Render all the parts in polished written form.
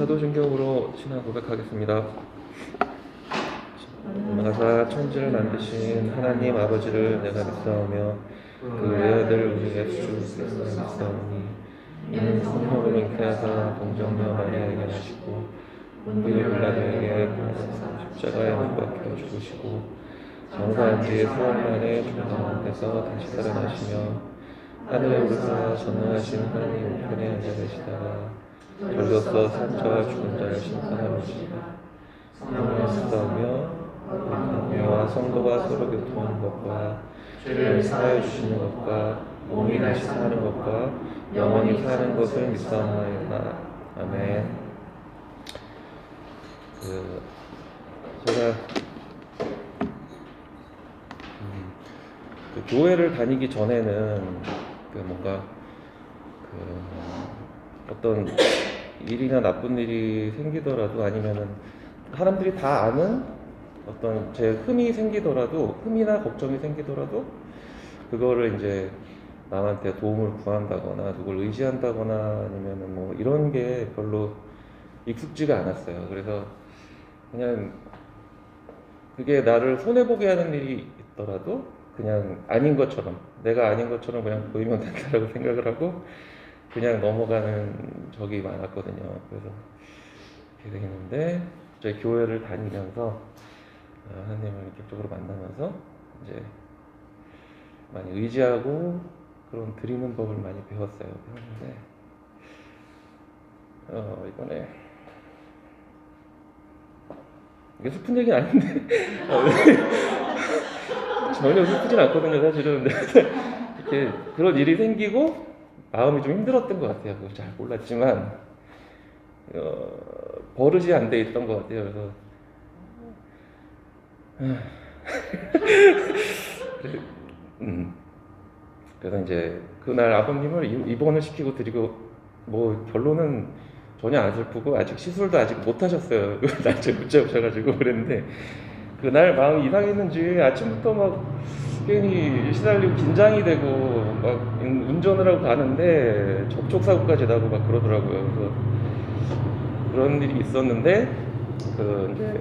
사도신경으로 신앙 고백하겠습니다. 만사 천지를 만드신 하나님 아버지를 내가 믿사오며 그 외아들 우리 예수 그리스도를 믿사오니 이는 성령으로 잉태하사 동정녀 마리아에게 나시고 본디오 빌라도에게 십자가에 못 박혀 죽으시고 장사한 지 수월 만에 중상에서 다시 살아나시며 하늘에 오르사 전능하신 하나님 우편에 앉아 계시다가 절로서 산자와 죽은 자를 심판하러 오시리라. 성령을 믿사오며 우리와 성도가 서로 교통하는 것과 죄를 사하여 주시는 것과 몸이 다시 사는 것과 영원히 사는 것을 믿사옵나이다. 아멘. 제가 교회를 다니기 전에는 뭔가 어떤 일이나 나쁜 일이 생기더라도 아니면은 사람들이 다 아는 어떤 제 흠이 생기더라도 흠이나 걱정이 생기더라도 그거를 이제 남한테 도움을 구한다거나 누굴 의지한다거나 아니면은 뭐 이런 게 별로 익숙지가 않았어요. 그래서 그냥 그게 나를 손해보게 하는 일이 있더라도 그냥 아닌 것처럼 내가 아닌 것처럼 그냥 보이면 된다라고 생각을 하고 그냥 넘어가는 적이 많았거든요. 그래서 이렇게 되는데 저희 교회를 다니면서 하나님을 인격적으로 만나면서 이제 많이 의지하고 그런 드리는 법을 많이 배웠어요. 배웠는데 이번에 이게 슬픈 얘기는 아닌데 전혀 슬프진 않거든요, 사실은. 이렇게 그런 일이 생기고 마음이 좀 힘들었던 것 같아요. 그걸 잘 몰랐지만 버릇이 안 돼 있던 것 같아요. 그래서 이제 그날 아버님을 입원을 시키고 드리고 뭐 결론은 전혀 안 슬프고 아직 시술도 아직 못 하셨어요. 날짜 붙잡으셔가지고 그랬는데 그날 마음이 이상했는지 아침부터 막 괜히 시달리고 긴장이 되고 막 운전을 하고 가는데 접촉사고까지 나고 막 그러더라고요. 그래서 그런 일이 있었는데 이제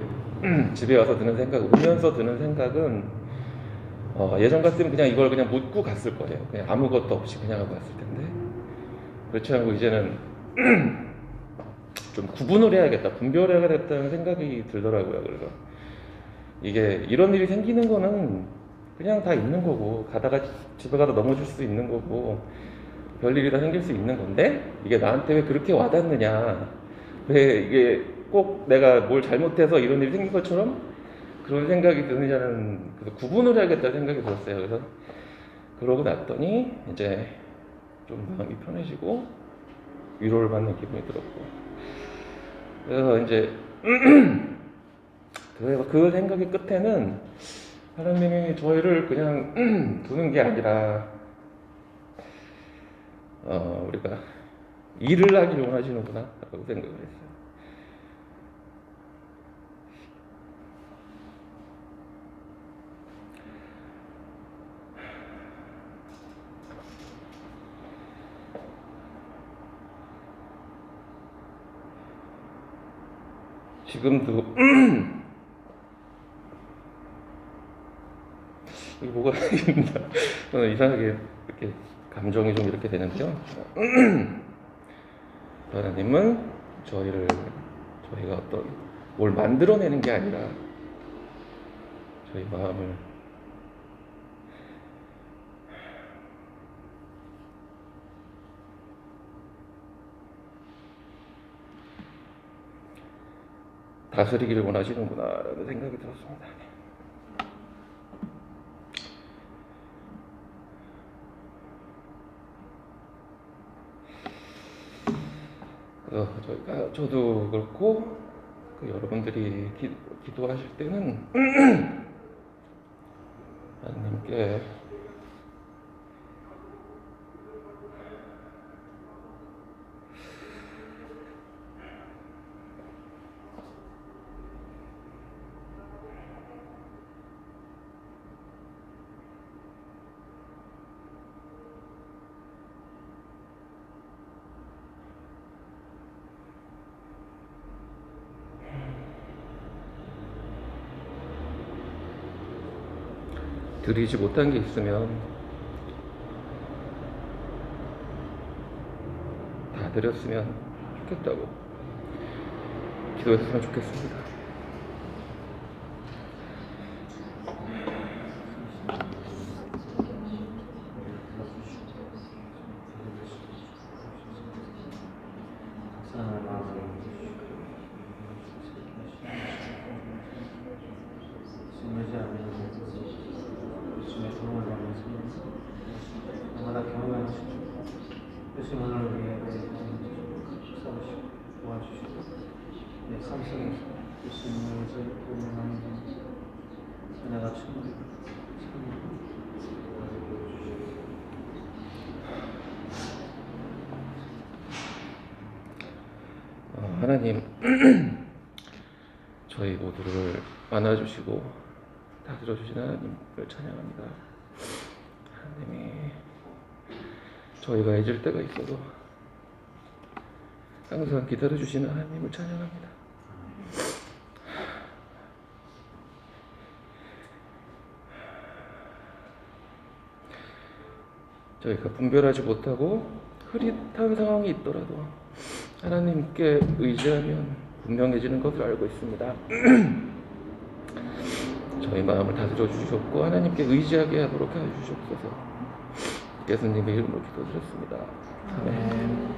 집에 와서 드는 생각, 오면서 드는 생각은 예전 같으면 그냥 이걸 그냥 묻고 갔을 거예요. 그냥 아무것도 없이 그냥 하고 갔을 텐데 그렇지 않고 이제는 좀 구분을 해야겠다, 분별해야겠다는 생각이 들더라고요. 그래서 이게 이런 일이 생기는 거는 그냥 다 있는 거고 가다가 집에 가다 넘어질 수 있는 거고 별일이 다 생길 수 있는 건데 이게 나한테 왜 그렇게 와닿느냐, 왜 이게 꼭 내가 뭘 잘못해서 이런 일이 생긴 것처럼 그런 생각이 드느냐는 그래서 구분을 해야겠다는 생각이 들었어요. 그래서 그러고 났더니 이제 좀 마음이 편해지고 위로를 받는 기분이 들었고 그래서 이제 그 생각의 끝에는 하나님이 저희를 그냥 두는 게 아니라 우리가 일을 하기를 원하시는구나 라고 생각을 했어요. 지금도 이게 뭐가 있나 저는 이상하게 이렇게 감정이 좀 이렇게 되는데요. 하나님은 저희가 어떤 뭘 만들어내는 게 아니라 저희 마음을 다스리기를 원하시는구나 라는 생각이 들었습니다. 저도 그렇고 여러분들이 기도하실 때는 하나님께 드리지 못한 게 있으면 다 드렸으면 좋겠다고 기도했으면 좋겠습니다. 하나님, 저희 모두를 안아주시고 다스려주신 하나님을 찬양합니다. 하나님이 저희가 잊을 때가 있어도 항상 기다려주시는 하나님을 찬양합니다. 저희가 분별하지 못하고 흐릿한 상황이 있더라도 하나님께 의지하면 분명해지는 것을 알고 있습니다. 저희 마음을 다스려 주셨고 하나님께 의지하게 하도록 해주시옵소서. 예수님의 이름으로 기도드렸습니다. 아멘.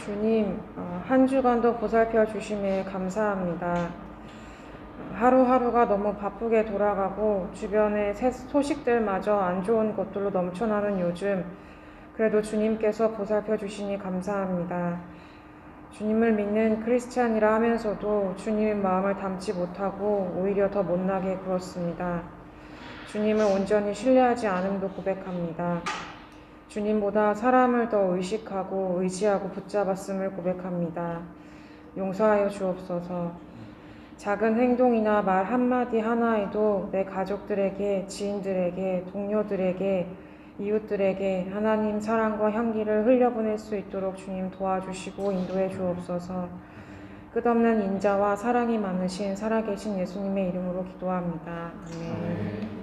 주님, 한 주간도 보살펴 주심에 감사합니다. 하루하루가 너무 바쁘게 돌아가고 주변에 소식들마저 안 좋은 것들로 넘쳐나는 요즘, 그래도 주님께서 보살펴 주시니 감사합니다. 주님을 믿는 크리스찬이라 하면서도 주님의 마음을 담지 못하고 오히려 더 못나게 굴었습니다. 주님을 온전히 신뢰하지 않음도 고백합니다. 주님보다 사람을 더 의식하고 의지하고 붙잡았음을 고백합니다. 용서하여 주옵소서. 작은 행동이나 말 한마디 하나에도 내 가족들에게, 지인들에게, 동료들에게, 이웃들에게 하나님 사랑과 향기를 흘려보낼 수 있도록 주님 도와주시고 인도해 주옵소서. 끝없는 인자와 사랑이 많으신 살아계신 예수님의 이름으로 기도합니다. 아멘.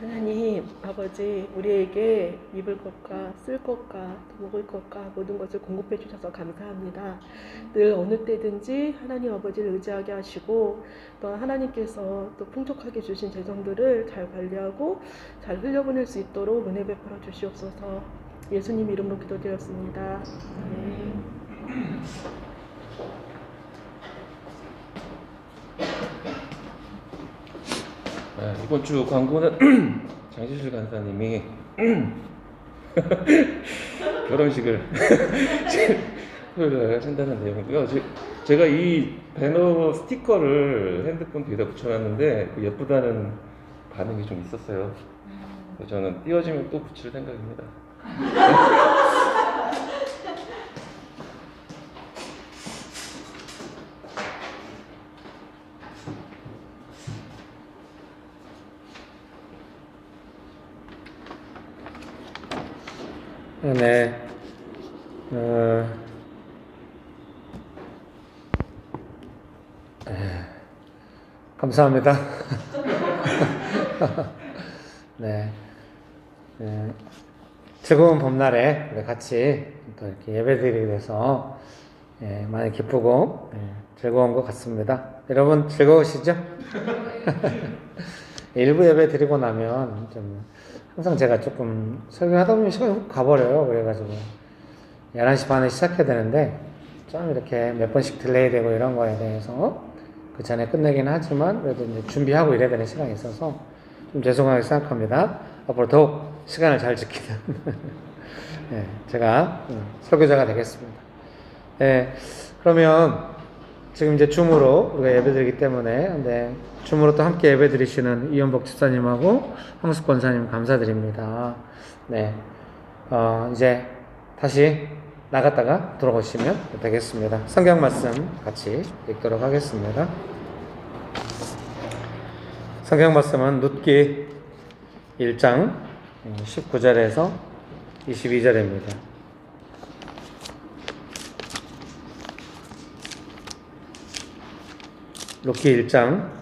하나님 아버지, 우리에게 입을 것과 쓸 것과 먹을 것과 모든 것을 공급해 주셔서 감사합니다. 늘 어느 때든지 하나님 아버지를 의지하게 하시고 또 하나님께서 또 풍족하게 주신 재정들을 잘 관리하고 잘 흘려보낼 수 있도록 은혜 베풀어 주시옵소서. 예수님 이름으로 기도드렸습니다. 이번 주 광고는 장시실 간사님이 결혼식을 토요일에 한다는 내용이고요. 제가 이 배너 스티커를 핸드폰 뒤에다 붙여놨는데 예쁘다는 반응이 좀 있었어요. 그래서 저는 띄워지면 또 붙일 생각입니다. 네. 감사합니다. 네. 즐거운 봄날에 우리 같이 또 이렇게 예배드리게 돼서 많이 기쁘고 즐거운 것 같습니다. 여러분 즐거우시죠? 일부 예배 드리고 나면 좀 항상 제가 조금 설교하다 보면 시간이 훅 가버려요. 그래가지고 11시 반에 시작해야 되는데 좀 이렇게 몇 번씩 딜레이 되고 이런 거에 대해서 그 전에 끝내긴 하지만 그래도 이제 준비하고 이래야 되는 시간이 있어서 좀 죄송하게 생각합니다. 앞으로 더욱 시간을 잘 지키는 제가 설교자가 되겠습니다. 그러면 지금 이제 줌으로 우리가 예배드리기 때문에 줌으로 또 함께 예배드리시는 이현복 집사님하고 황숙 권사님 감사드립니다. 이제 다시 나갔다가 돌아오시면 되겠습니다. 성경 말씀 같이 읽도록 하겠습니다. 성경 말씀은 룻기 1장 19절에서 22절입니다. 룻기 1장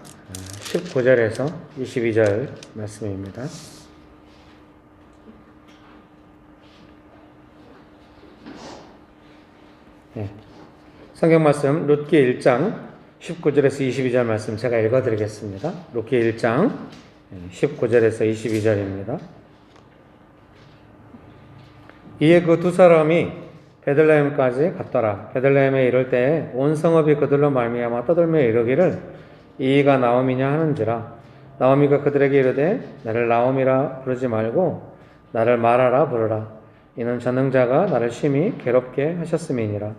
19절에서 22절 말씀입니다. 성경 말씀 룻기 1장 19절에서 22절 말씀 제가 읽어드리겠습니다. 룻기 1장 19절에서 22절입니다. 이에 그 두 사람이 베들레헴까지 갔더라. 베들레헴에 이를 때에 온 성읍이 그들로 말미암아 떠들며 이르기를 이가 나옴이냐 하는지라. 나오미가 그들에게 이르되 나를 나옴이라 부르지 말고 나를 마라라 부르라. 이는 전능자가 나를 심히 괴롭게 하셨음이니라.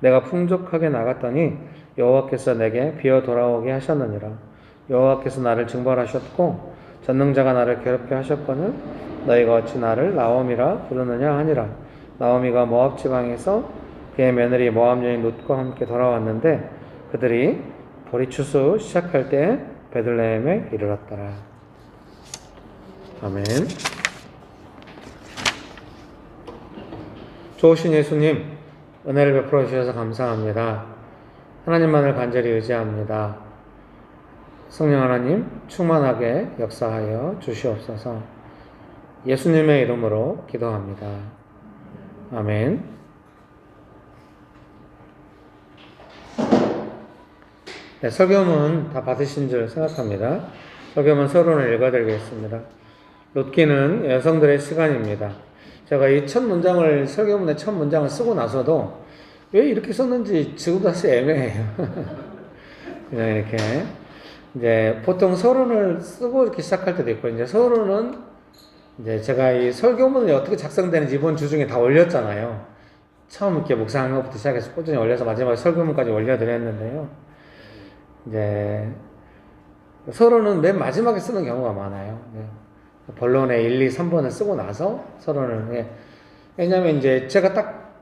내가 풍족하게 나갔더니 여호와께서 내게 비어 돌아오게 하셨느니라. 여호와께서 나를 징벌하셨고 전능자가 나를 괴롭게 하셨거늘 너희가 어찌 나를 나옴이라 부르느냐 하니라. 나오미가 모압 지방에서 그의 며느리 모압 여인 룻과 함께 돌아왔는데 그들이 보리 추수 시작할 때 베들레헴에 이르렀더라. 아멘. 좋으신 예수님, 은혜를 베풀어 주셔서 감사합니다. 하나님만을 간절히 의지합니다. 성령 하나님 충만하게 역사하여 주시옵소서. 예수님의 이름으로 기도합니다. 아멘. 설교문 다 받으신 줄 생각합니다. 설교문 서론을 읽어드리겠습니다. 룻기는 여성들의 시간입니다. 제가 이 첫 문장을, 설교문의 첫 문장을 쓰고 나서도 왜 이렇게 썼는지 지금도 사실 애매해요. 그냥 이렇게. 이제 보통 서론을 쓰고 이렇게 시작할 때도 있고, 이제 서론은 이제 제가 이 설교문이 어떻게 작성되는지 이번 주 중에 다 올렸잖아요. 처음 이렇게 묵상하는 것부터 시작해서 꾸준히 올려서 마지막에 설교문까지 올려드렸는데요. 이제 서론은 맨 마지막에 쓰는 경우가 많아요. 본론의 1, 2, 3번을 쓰고 나서 서론을. 왜냐면 이제 제가 딱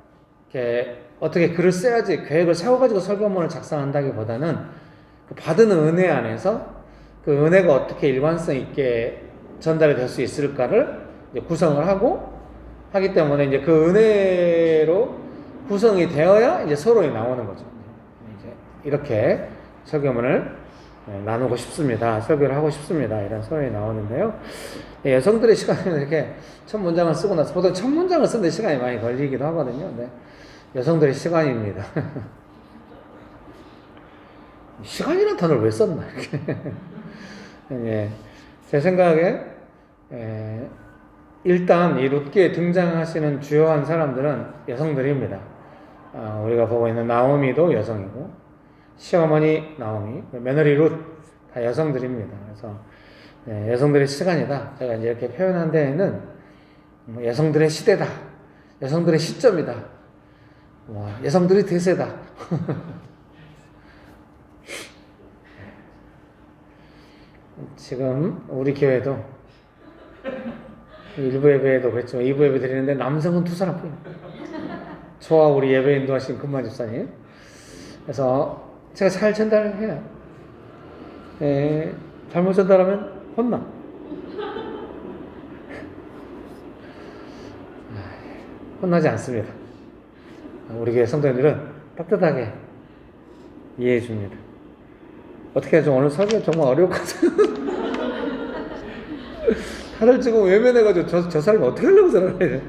이렇게 어떻게 글을 써야지 계획을 세워가지고 설교문을 작성한다기보다는 그 받은 은혜 안에서 그 은혜가 어떻게 일관성 있게 전달이 될 수 있을까를 이제 구성을 하기 때문에 이제 그 은혜로 구성이 되어야 이제 서론이 나오는 거죠. 이제 이렇게 설교문을 나누고 싶습니다. 설교를 하고 싶습니다. 이런 서론이 나오는데요. 여성들의 시간에는 이렇게 첫 문장을 쓰고 나서 보통 첫 문장을 쓰는데 시간이 많이 걸리기도 하거든요. 네. 여성들의 시간입니다. 시간이라는 단어를 왜 썼나 이렇게. 예, 제 생각에 일단 이 룻기에 등장하시는 주요한 사람들은 여성들입니다. 우리가 보고 있는 나오미도 여성이고, 시어머니 나오미, 며느리 룻 다 여성들입니다. 그래서 여성들의 시간이다. 제가 이제 이렇게 표현한 데에는 여성들의 시대다, 여성들의 시점이다, 여성들이 대세다. 지금 우리 교회도 일부 예배에도 그랬지만 2부 예배 드리는데 남성은 2사람뿐입니다. 저와 우리 예배 인도하신 금만 집사님. 그래서 제가 잘 전달을 해요. 잘못 전달하면 혼나. 혼나지 않습니다. 우리 교회 성도님들은 따뜻하게 이해해 줍니다. 어떻게 하죠? 오늘 설교 정말 어려웠거든요. 다들 지금 외면해가지고 저 사람이 어떻게 하려고 저러네.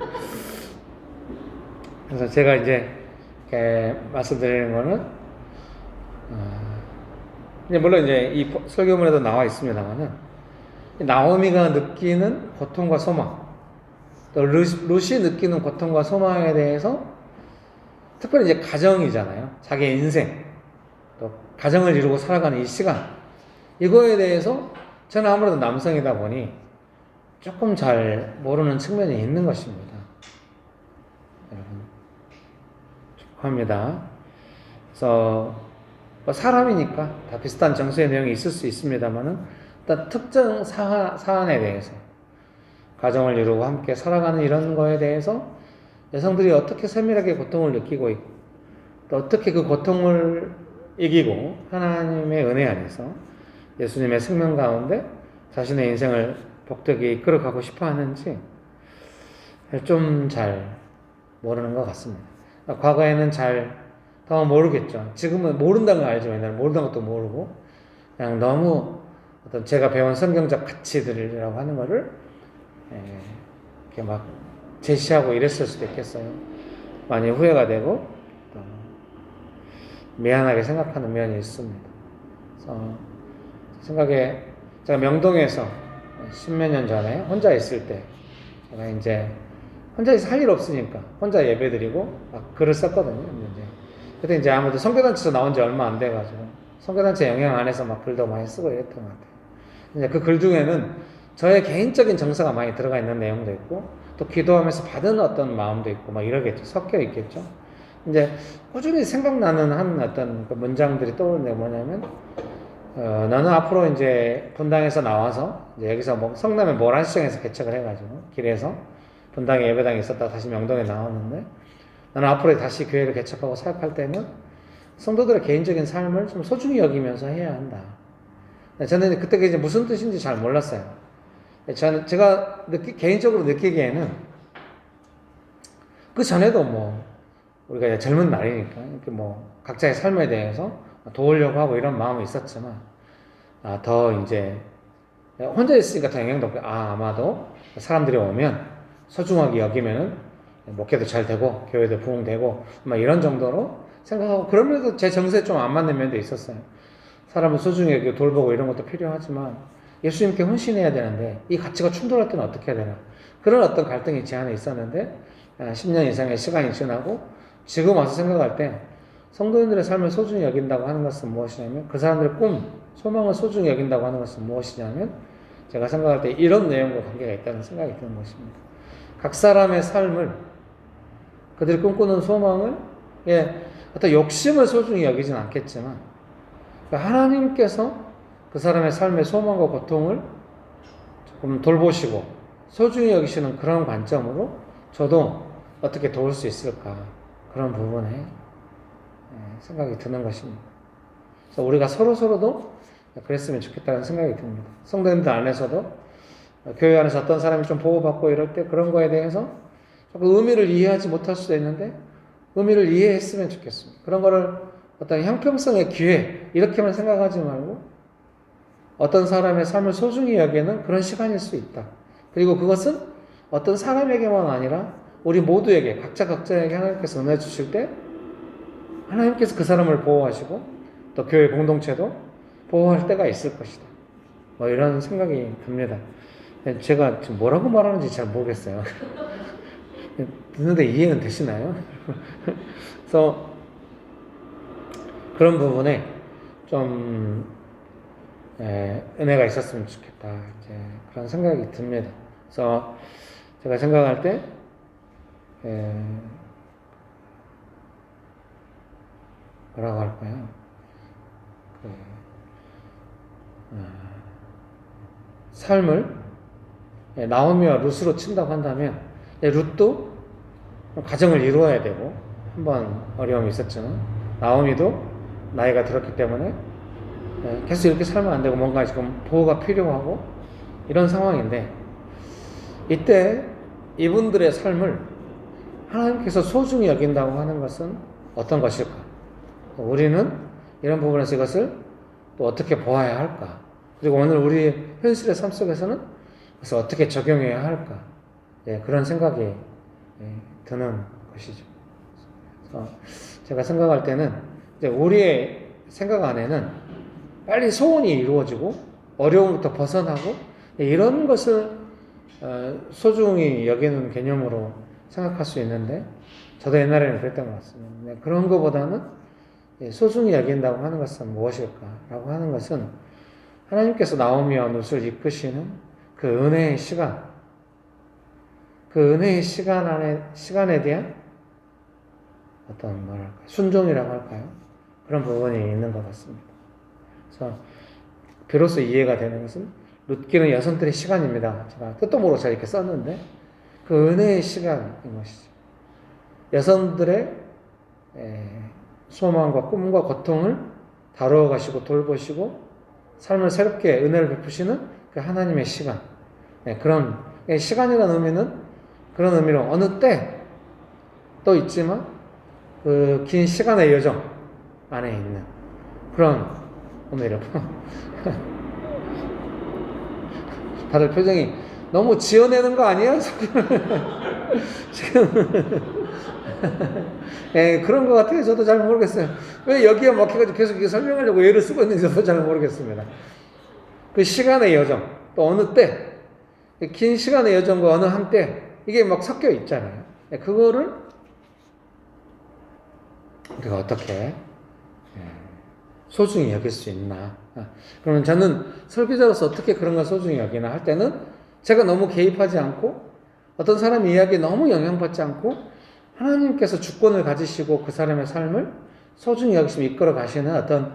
그래서 제가 이제 말씀드리는 거는 이제 물론 이제 이 설교문에도 나와 있습니다만은 나오미가 느끼는 고통과 소망, 또 룻이 느끼는 고통과 소망에 대해서 특별히 이제 가정이잖아요. 자기의 인생, 또 가정을 이루고 살아가는 이 시간, 이거에 대해서 저는 아무래도 남성이다 보니 조금 잘 모르는 측면이 있는 것입니다. 여러분, 축하합니다. 그래서 사람이니까 다 비슷한 정서의 내용이 있을 수 있습니다만은 일단 특정 사안에 대해서, 가정을 이루고 함께 살아가는 이런 거에 대해서 여성들이 어떻게 세밀하게 고통을 느끼고 있고, 또 어떻게 그 고통을 이기고 하나님의 은혜 안에서 예수님의 생명 가운데 자신의 인생을 복되게 이끌어가고 싶어 하는지 좀 잘 모르는 것 같습니다. 과거에는 더 모르겠죠. 지금은 모른다는 걸 알죠. 옛날에 모르는 것도 모르고 그냥 너무 어떤 제가 배운 성경적 가치들이라고 하는 거를 이렇게 막 제시하고 이랬을 수도 있겠어요. 많이 후회가 되고 또 미안하게 생각하는 면이 있습니다. 그래서 생각에 제가 명동에서 10몇 년 전에 혼자 있을 때 제가 이제 혼자 있어 할 일 없으니까 혼자 예배드리고 막 글을 썼거든요. 그때 이제 아무래도 선교단체에서 나온 지 얼마 안 돼가지고 선교단체 영향 안에서 막 글도 많이 쓰고 이랬던 것 같아요. 이제 그 글 중에는 저의 개인적인 정서가 많이 들어가 있는 내용도 있고 또 기도하면서 받은 어떤 마음도 있고 막 이러겠죠. 섞여 있겠죠. 이제 꾸준히 생각나는 한 어떤 그 문장들이 떠오르는 게 뭐냐면 너는 앞으로 이제 분당에서 나와서 이제 여기서 뭐 성남의 모란시장에서 개척을 해가지고 길에서 분당에 예배당에 있었다가 다시 명동에 나왔는데 너는 앞으로 다시 교회를 개척하고 사역할 때는 성도들의 개인적인 삶을 좀 소중히 여기면서 해야 한다. 저는 그때 이제 무슨 뜻인지 잘 몰랐어요. 제가 개인적으로 느끼기에는 그 전에도 뭐 우리가 이제 젊은 날이니까 이렇게 뭐 각자의 삶에 대해서 도우려고 하고 이런 마음이 있었지만 더 이제 혼자 있으니까 더 영향도 없고 아마도 사람들이 오면 소중하게 여기면은 목회도 잘 되고 교회도 부흥되고 막 이런 정도로 생각하고 그러면서도 제 정서에 좀 안 맞는 면도 있었어요. 사람을 소중히 돌보고 이런 것도 필요하지만 예수님께 헌신해야 되는데 이 가치가 충돌할 때는 어떻게 해야 되나? 그런 어떤 갈등이 제 안에 있었는데 10년 이상의 시간이 지나고 지금 와서 생각할 때 성도인들의 삶을 소중히 여긴다고 하는 것은 무엇이냐면 그 사람들의 꿈, 소망을 소중히 여긴다고 하는 것은 무엇이냐면 제가 생각할 때 이런 내용과 관계가 있다는 생각이 드는 것입니다. 각 사람의 삶을 그들이 꿈꾸는 소망을 어떤 욕심을 소중히 여기진 않겠지만 하나님께서 그 사람의 삶의 소망과 고통을 조금 돌보시고 소중히 여기시는 그런 관점으로 저도 어떻게 도울 수 있을까 그런 부분에 생각이 드는 것입니다. 그래서 우리가 서로도 그랬으면 좋겠다는 생각이 듭니다. 성도님들 안에서도 교회 안에서 어떤 사람이 좀 보호받고 이럴 때 그런 거에 대해서 조금 의미를 이해하지 못할 수도 있는데 의미를 이해했으면 좋겠습니다. 그런 거를 어떤 형평성의 기회 이렇게만 생각하지 말고 어떤 사람의 삶을 소중히 여기는 그런 시간일 수 있다. 그리고 그것은 어떤 사람에게만 아니라 우리 모두에게 각자에게 하나님께서 은혜 주실 때 하나님께서 그 사람을 보호하시고 또 교회 공동체도 보호할 때가 있을 것이다. 뭐 이런 생각이 듭니다. 제가 지금 뭐라고 말하는지 잘 모르겠어요. 듣는데 이해는 되시나요? 그래서 그런 부분에 좀 은혜가 있었으면 좋겠다. 이제 그런 생각이 듭니다. 그래서 제가 생각할 때 뭐라고 할까요? 삶을 나오미와 룻으로 친다고 한다면 룻도 가정을 이루어야 되고 한번 어려움이 있었지만 나오미도 나이가 들었기 때문에 계속 이렇게 살면 안 되고 뭔가 지금 보호가 필요하고 이런 상황인데 이때 이분들의 삶을 하나님께서 소중히 여긴다고 하는 것은 어떤 것일까? 우리는 이런 부분에서 이것을 또 어떻게 보아야 할까? 그리고 오늘 우리 현실의 삶 속에서는 그래서 어떻게 적용해야 할까? 그런 생각이 드는 것이죠. 그래서 제가 생각할 때는 이제 우리의 생각 안에는 빨리 소원이 이루어지고 어려움부터 벗어나고 이런 것을 소중히 여기는 개념으로 생각할 수 있는데 저도 옛날에는 그랬던 것 같습니다. 그런 것보다는 소중히 여긴다고 하는 것은 무엇일까라고 하는 것은 하나님께서 나오미와 룻을 이끄시는 그 은혜의 시간, 그 은혜의 시간에 대한 어떤 순종이라고 할까요? 그런 부분이 있는 것 같습니다. 그래서 비로소 이해가 되는 것은 룻기는 여성들의 시간입니다. 제가 뜻도 모르고 제가 이렇게 썼는데 그 은혜의 시간인 것이죠. 여성들의 소망과 꿈과 고통을 다루어 가시고 돌보시고 삶을 새롭게 은혜를 베푸시는 그 하나님의 시간. 그런 시간이라는 의미는 그런 의미로 어느 때 또 있지만 그 긴 시간의 여정 안에 있는 그런 의미로 다들 표정이 너무 지어내는 거 아니에요? 지금 그런 것 같아요. 저도 잘 모르겠어요. 왜 여기에 막혀가지고 계속 이렇게 설명하려고 애를 쓰고 있는지 저도 잘 모르겠습니다. 그 시간의 여정, 또 어느 때, 긴 시간의 여정과 어느 한때, 이게 막 섞여 있잖아요. 그거를 우리가 어떻게 소중히 여길 수 있나. 그러면 저는 설교자로서 어떻게 그런 걸 소중히 여기나 할 때는 제가 너무 개입하지 않고 어떤 사람 이야기에 너무 영향받지 않고 하나님께서 주권을 가지시고 그 사람의 삶을 소중히 여기시며 이끌어 가시는 어떤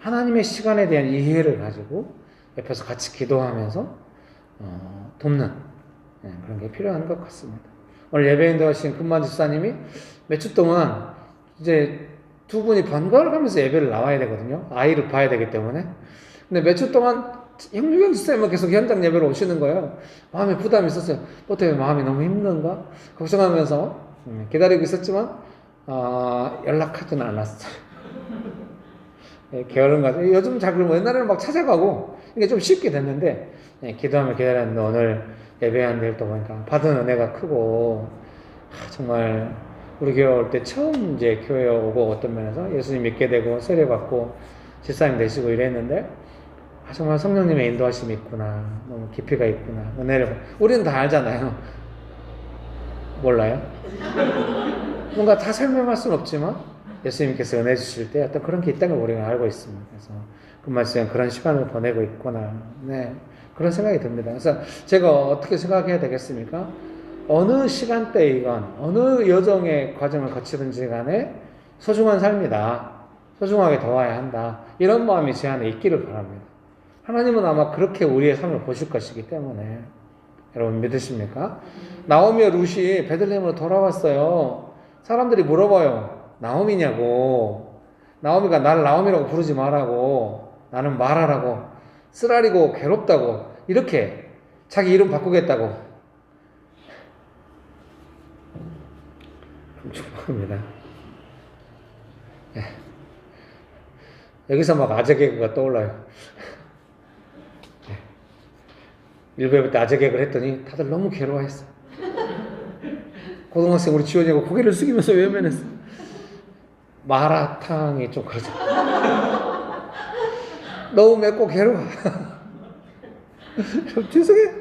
하나님의 시간에 대한 이해를 가지고 옆에서 같이 기도하면서 돕는 그런 게 필요한 것 같습니다. 오늘 예배인도 하신 금만 집사님이 몇 주 동안 이제 두 분이 번갈아 가면서 예배를 나와야 되거든요. 아이를 봐야 되기 때문에. 근데 몇 주 동안 형규경 집사님은 계속 현장 예배로 오시는 거예요. 마음에 부담이 있었어요. 또 때문에 마음이 너무 힘든가? 걱정하면서 기다리고 있었지만 연락하지는 않았어요. 게으른 것 같아요. 요즘 잘 그러면 옛날에는 막 찾아가고 이게 좀 쉽게 됐는데 기도하며 기다렸는데 오늘 예배한 데를 또 보니까 받은 은혜가 크고 정말 우리 교회 올 때 처음 이제 교회 오고 어떤 면에서 예수님 믿게 되고 세례받고 집사님 되시고 이랬는데 정말 성령님의 인도하심이 있구나. 너무 깊이가 있구나. 은혜를. 우리는 다 알잖아요. 몰라요? 뭔가 다 설명할 수는 없지만 예수님께서 은혜 주실 때 어떤 그런 게 있다는 걸 우리가 알고 있습니다. 그래서 그 말씀 그런 시간을 보내고 있구나. 네. 그런 생각이 듭니다. 그래서 제가 어떻게 생각해야 되겠습니까? 어느 시간대이건 어느 여정의 과정을 거치든지 간에 소중한 삶이다. 소중하게 도와야 한다. 이런 마음이 제 안에 있기를 바랍니다. 하나님은 아마 그렇게 우리의 삶을 보실 것이기 때문에 여러분 믿으십니까? 나오미와 룻이 베들레헴으로 돌아왔어요. 사람들이 물어봐요. 나오미냐고. 나오미가 날 나오미라고 부르지 말라고. 나는 말하라고. 쓰라리고 괴롭다고. 이렇게 자기 이름 바꾸겠다고. 축복합니다. 예. 여기서 막 아재 개그가 떠올라요. 일부에 때 아재 개그를 했더니 다들 너무 괴로워했어. 고등학생 우리 지원이가 고개를 숙이면서 외면했어. 마라탕이 좀 그러죠. 너무 맵고 괴로워. 좀 죄송해.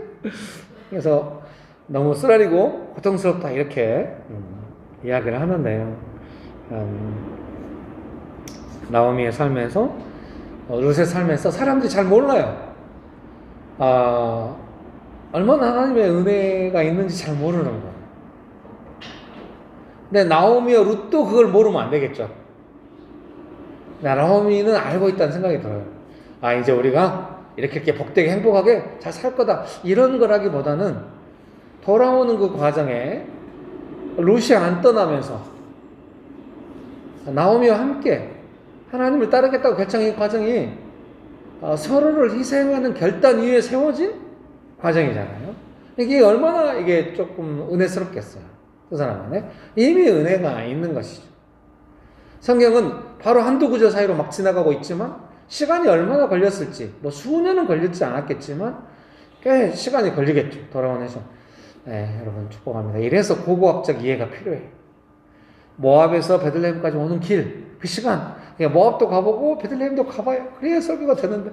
그래서 너무 쓰라리고 고통스럽다 이렇게 이야기를 하는데요. 나오미의 삶에서 룻의 삶에서 사람들이 잘 몰라요. 얼마나 하나님의 은혜가 있는지 잘 모르는 거예요. 근데 나오미와 룻도 그걸 모르면 안 되겠죠. 나오미는 알고 있다는 생각이 들어요. 이제 우리가 이렇게 복되게 행복하게 잘 살 거다. 이런 거라기보다는 돌아오는 그 과정에 룻이 안 떠나면서 나오미와 함께 하나님을 따르겠다고 결정한 과정이 서로를 희생하는 결단 위에 세워진 과정이잖아요. 이게 얼마나 이게 조금 은혜스럽겠어요. 그 사람 안에 이미 은혜가 있는 것이죠. 성경은 바로 한두 구절 사이로 막 지나가고 있지만 시간이 얼마나 걸렸을지 뭐 수년은 걸리지 않았겠지만 꽤 시간이 걸리겠죠. 돌아오는 해서. 네, 여러분 축복합니다. 이래서 고고학적 이해가 필요해요. 모압에서 베들레헴까지 오는 길, 그 시간, 모압도 가보고 베들레헴도 가봐요. 그래야 설교가 되는데.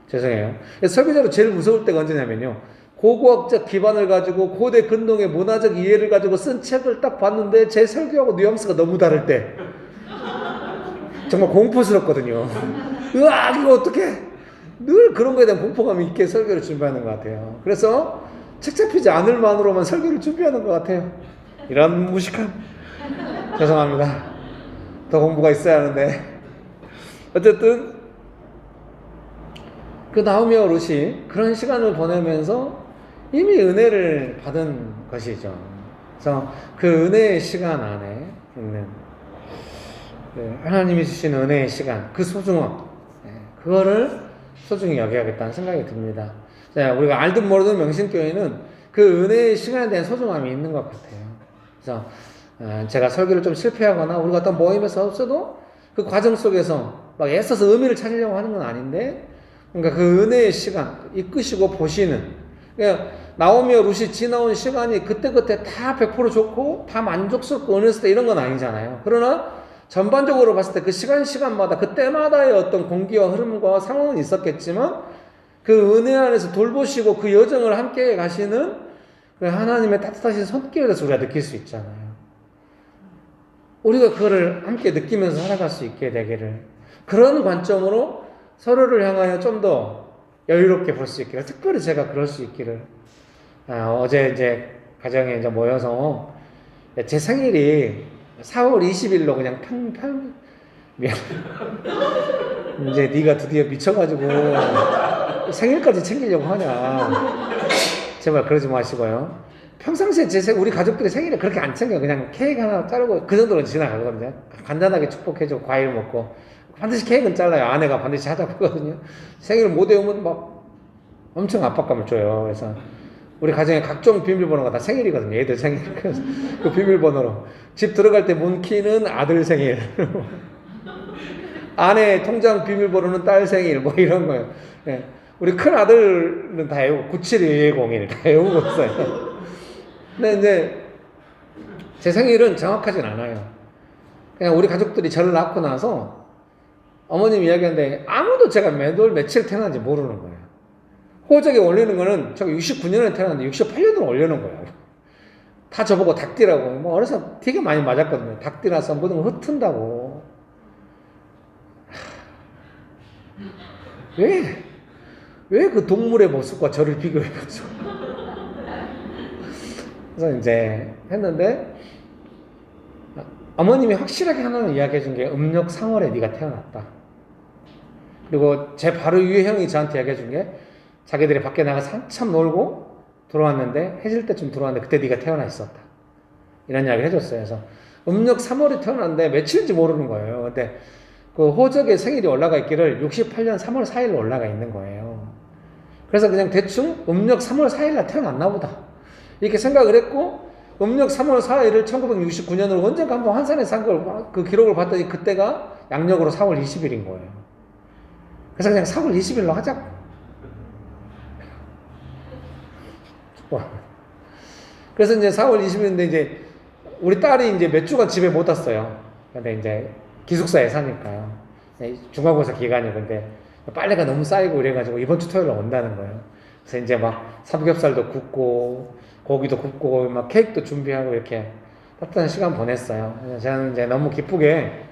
죄송해요. 설교자로 제일 무서울 때가 언제냐면요. 고고학적 기반을 가지고 고대 근동의 문화적 이해를 가지고 쓴 책을 딱 봤는데 제 설교하고 뉘앙스가 너무 다를 때 정말 공포스럽거든요. 으악 이거 어떡해. 늘 그런 거에 대한 공포감이 있게 설교를 준비하는 것 같아요. 그래서 책 잡히지 않을 만으로만 설교를 준비하는 것 같아요. 이런 무식함. 죄송합니다. 더 공부가 있어야 하는데. 어쨌든 그 나오미와 룻이 그런 시간을 보내면서 이미 은혜를 받은 것이죠. 그래서 그 은혜의 시간 안에 있는 하나님이 주신 은혜의 시간, 그 소중함, 그거를 소중히 여겨야겠다는 생각이 듭니다. 자, 우리가 알든 모르든 명신교회는 그 은혜의 시간에 대한 소중함이 있는 것 같아요. 그래서 제가 설교를 좀 실패하거나 우리가 어떤 모임에서 없어도 그 과정 속에서 막 애써서 의미를 찾으려고 하는 건 아닌데, 그러니까 그 은혜의 시간, 이끄시고 보시는, 그러니까 나오미와 룻이 지나온 시간이 그때그때 다 100% 좋고 다 만족스럽고 은혜스럽다 이런 건 아니잖아요. 그러나 전반적으로 봤을 때 그 시간마다 그때마다의 어떤 공기와 흐름과 상황은 있었겠지만 그 은혜 안에서 돌보시고 그 여정을 함께 가시는 그 하나님의 따뜻하신 손길에 대해서 우리가 느낄 수 있잖아요. 우리가 그거를 함께 느끼면서 살아갈 수 있게 되기를, 그런 관점으로 서로를 향하여 좀 더 여유롭게 볼 수 있기를, 특별히 제가 그럴 수 있기를. 어제 이제 가정에 이제 모여서 제 생일이 4월 20일로 그냥 미안. 이제 네가 드디어 미쳐가지고 생일까지 챙기려고 하냐. 제발 그러지 마시고요. 평상시에 우리 가족들이 생일을 그렇게 안 챙겨요. 그냥 케이크 하나 자르고 그 정도로 지나가거든요. 간단하게 축복해주고 과일 먹고. 반드시 케이크는 잘라요. 아내가 반드시 하자거든요. 생일을 못 외우면 막 엄청 압박감을 줘요. 그래서 우리 가정에 각종 비밀번호가 다 생일이거든요. 애들 생일. 그래서 그 비밀번호로 집 들어갈 때 문키는 아들 생일, 아내 통장 비밀번호는 딸 생일, 뭐 이런 거예요. 네. 우리 큰 아들은 다 외우고 97101 다 외우고 있어요. 근데 이제 제 생일은 정확하진 않아요. 그냥 우리 가족들이 저를 낳고 나서 어머님 이야기하는데 아무도 제가 몇월 며칠 태어난지 모르는 거예요. 호적에 올리는 거는 제가 69년에 태어났는데 68년으로 올려놓은 거예요. 다 저보고 닭띠라고. 뭐 어려서 되게 많이 맞았거든요. 닭띠라서 모든 걸 흩은다고. 왜 그 동물의 모습과 저를 비교해가지고. 그래서 이제 했는데, 어머님이 확실하게 하나는 이야기해 준 게 음력 3월에 네가 태어났다. 그리고 제 바로 위에 형이 저한테 이야기해 준 게 자기들이 밖에 나가서 한참 놀고 들어왔는데 해질 때쯤 들어왔는데 그때 네가 태어나 있었다. 이런 이야기를 해줬어요. 그래서 음력 3월에 태어났는데 며칠인지 모르는 거예요. 근데 그 호적에 생일이 올라가 있기를 68년 3월 4일로 올라가 있는 거예요. 그래서 그냥 대충 음력 3월 4일날 태어났나 보다. 이렇게 생각을 했고 음력 3월 4일을 1969년으로 언젠가 한번 환산해서 한 걸 그 기록을 봤더니 그때가 양력으로 4월 20일인 거예요. 그래서 그냥 4월 20일로 하자고. 그래서 이제 4월 20일인데 이제 우리 딸이 이제 몇 주간 집에 못 왔어요. 근데 이제 기숙사에 사니까요. 중간고사 기간이 근데 빨래가 너무 쌓이고 이래가지고 이번 주 토요일에 온다는 거예요. 그래서 이제 막 삼겹살도 굽고 고기도 굽고 막 케이크도 준비하고 이렇게 따뜻한 시간 보냈어요. 그래서 저는 이제 너무 기쁘게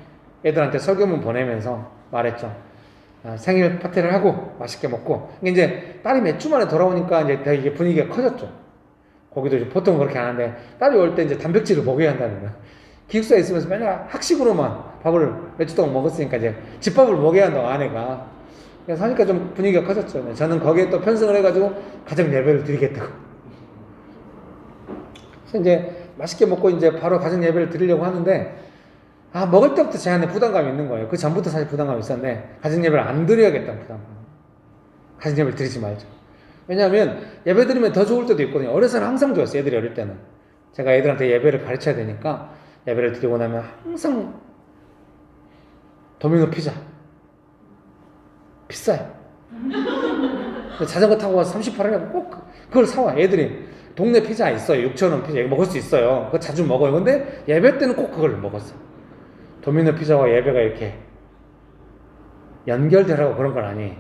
애들한테 설교문 보내면서 말했죠. 생일 파티를 하고 맛있게 먹고. 이제 딸이 몇 주 만에 돌아오니까 이제 되게 분위기가 커졌죠. 거기도 이제 보통 그렇게 안 하는데 딸이 올 때 이제 단백질을 먹여야 한다는 거야. 기숙사에 있으면서 맨날 학식으로만 밥을 몇 주 동안 먹었으니까 이제 집밥을 먹여야 한다고 아내가. 그래서 하니까 좀 분위기가 커졌죠. 저는 거기에 또 편승을 해가지고 가정 예배를 드리겠다고. 그래서 이제 맛있게 먹고 이제 바로 가정 예배를 드리려고 하는데 먹을 때부터 제 안에 부담감이 있는 거예요. 그 전부터 사실 부담감이 있었는데 가정 예배를 안 드려야겠다는 부담감. 가정 예배를 드리지 말자. 왜냐하면 예배 드리면 더 좋을 때도 있거든요. 어려서는 항상 좋았어요. 애들이 어릴 때는. 제가 애들한테 예배를 가르쳐야 되니까 예배를 드리고 나면 항상 도미노 피자 비싸요. 자전거 타고 와서 38원에 꼭 그걸 사와. 애들이 동네 피자 있어요. 6,000원 피자 먹을 수 있어요. 그거 자주 먹어요. 근데 예배 때는 꼭 그걸 먹었어. 도미노 피자와 예배가 이렇게 연결되라고 그런 건 아니에요.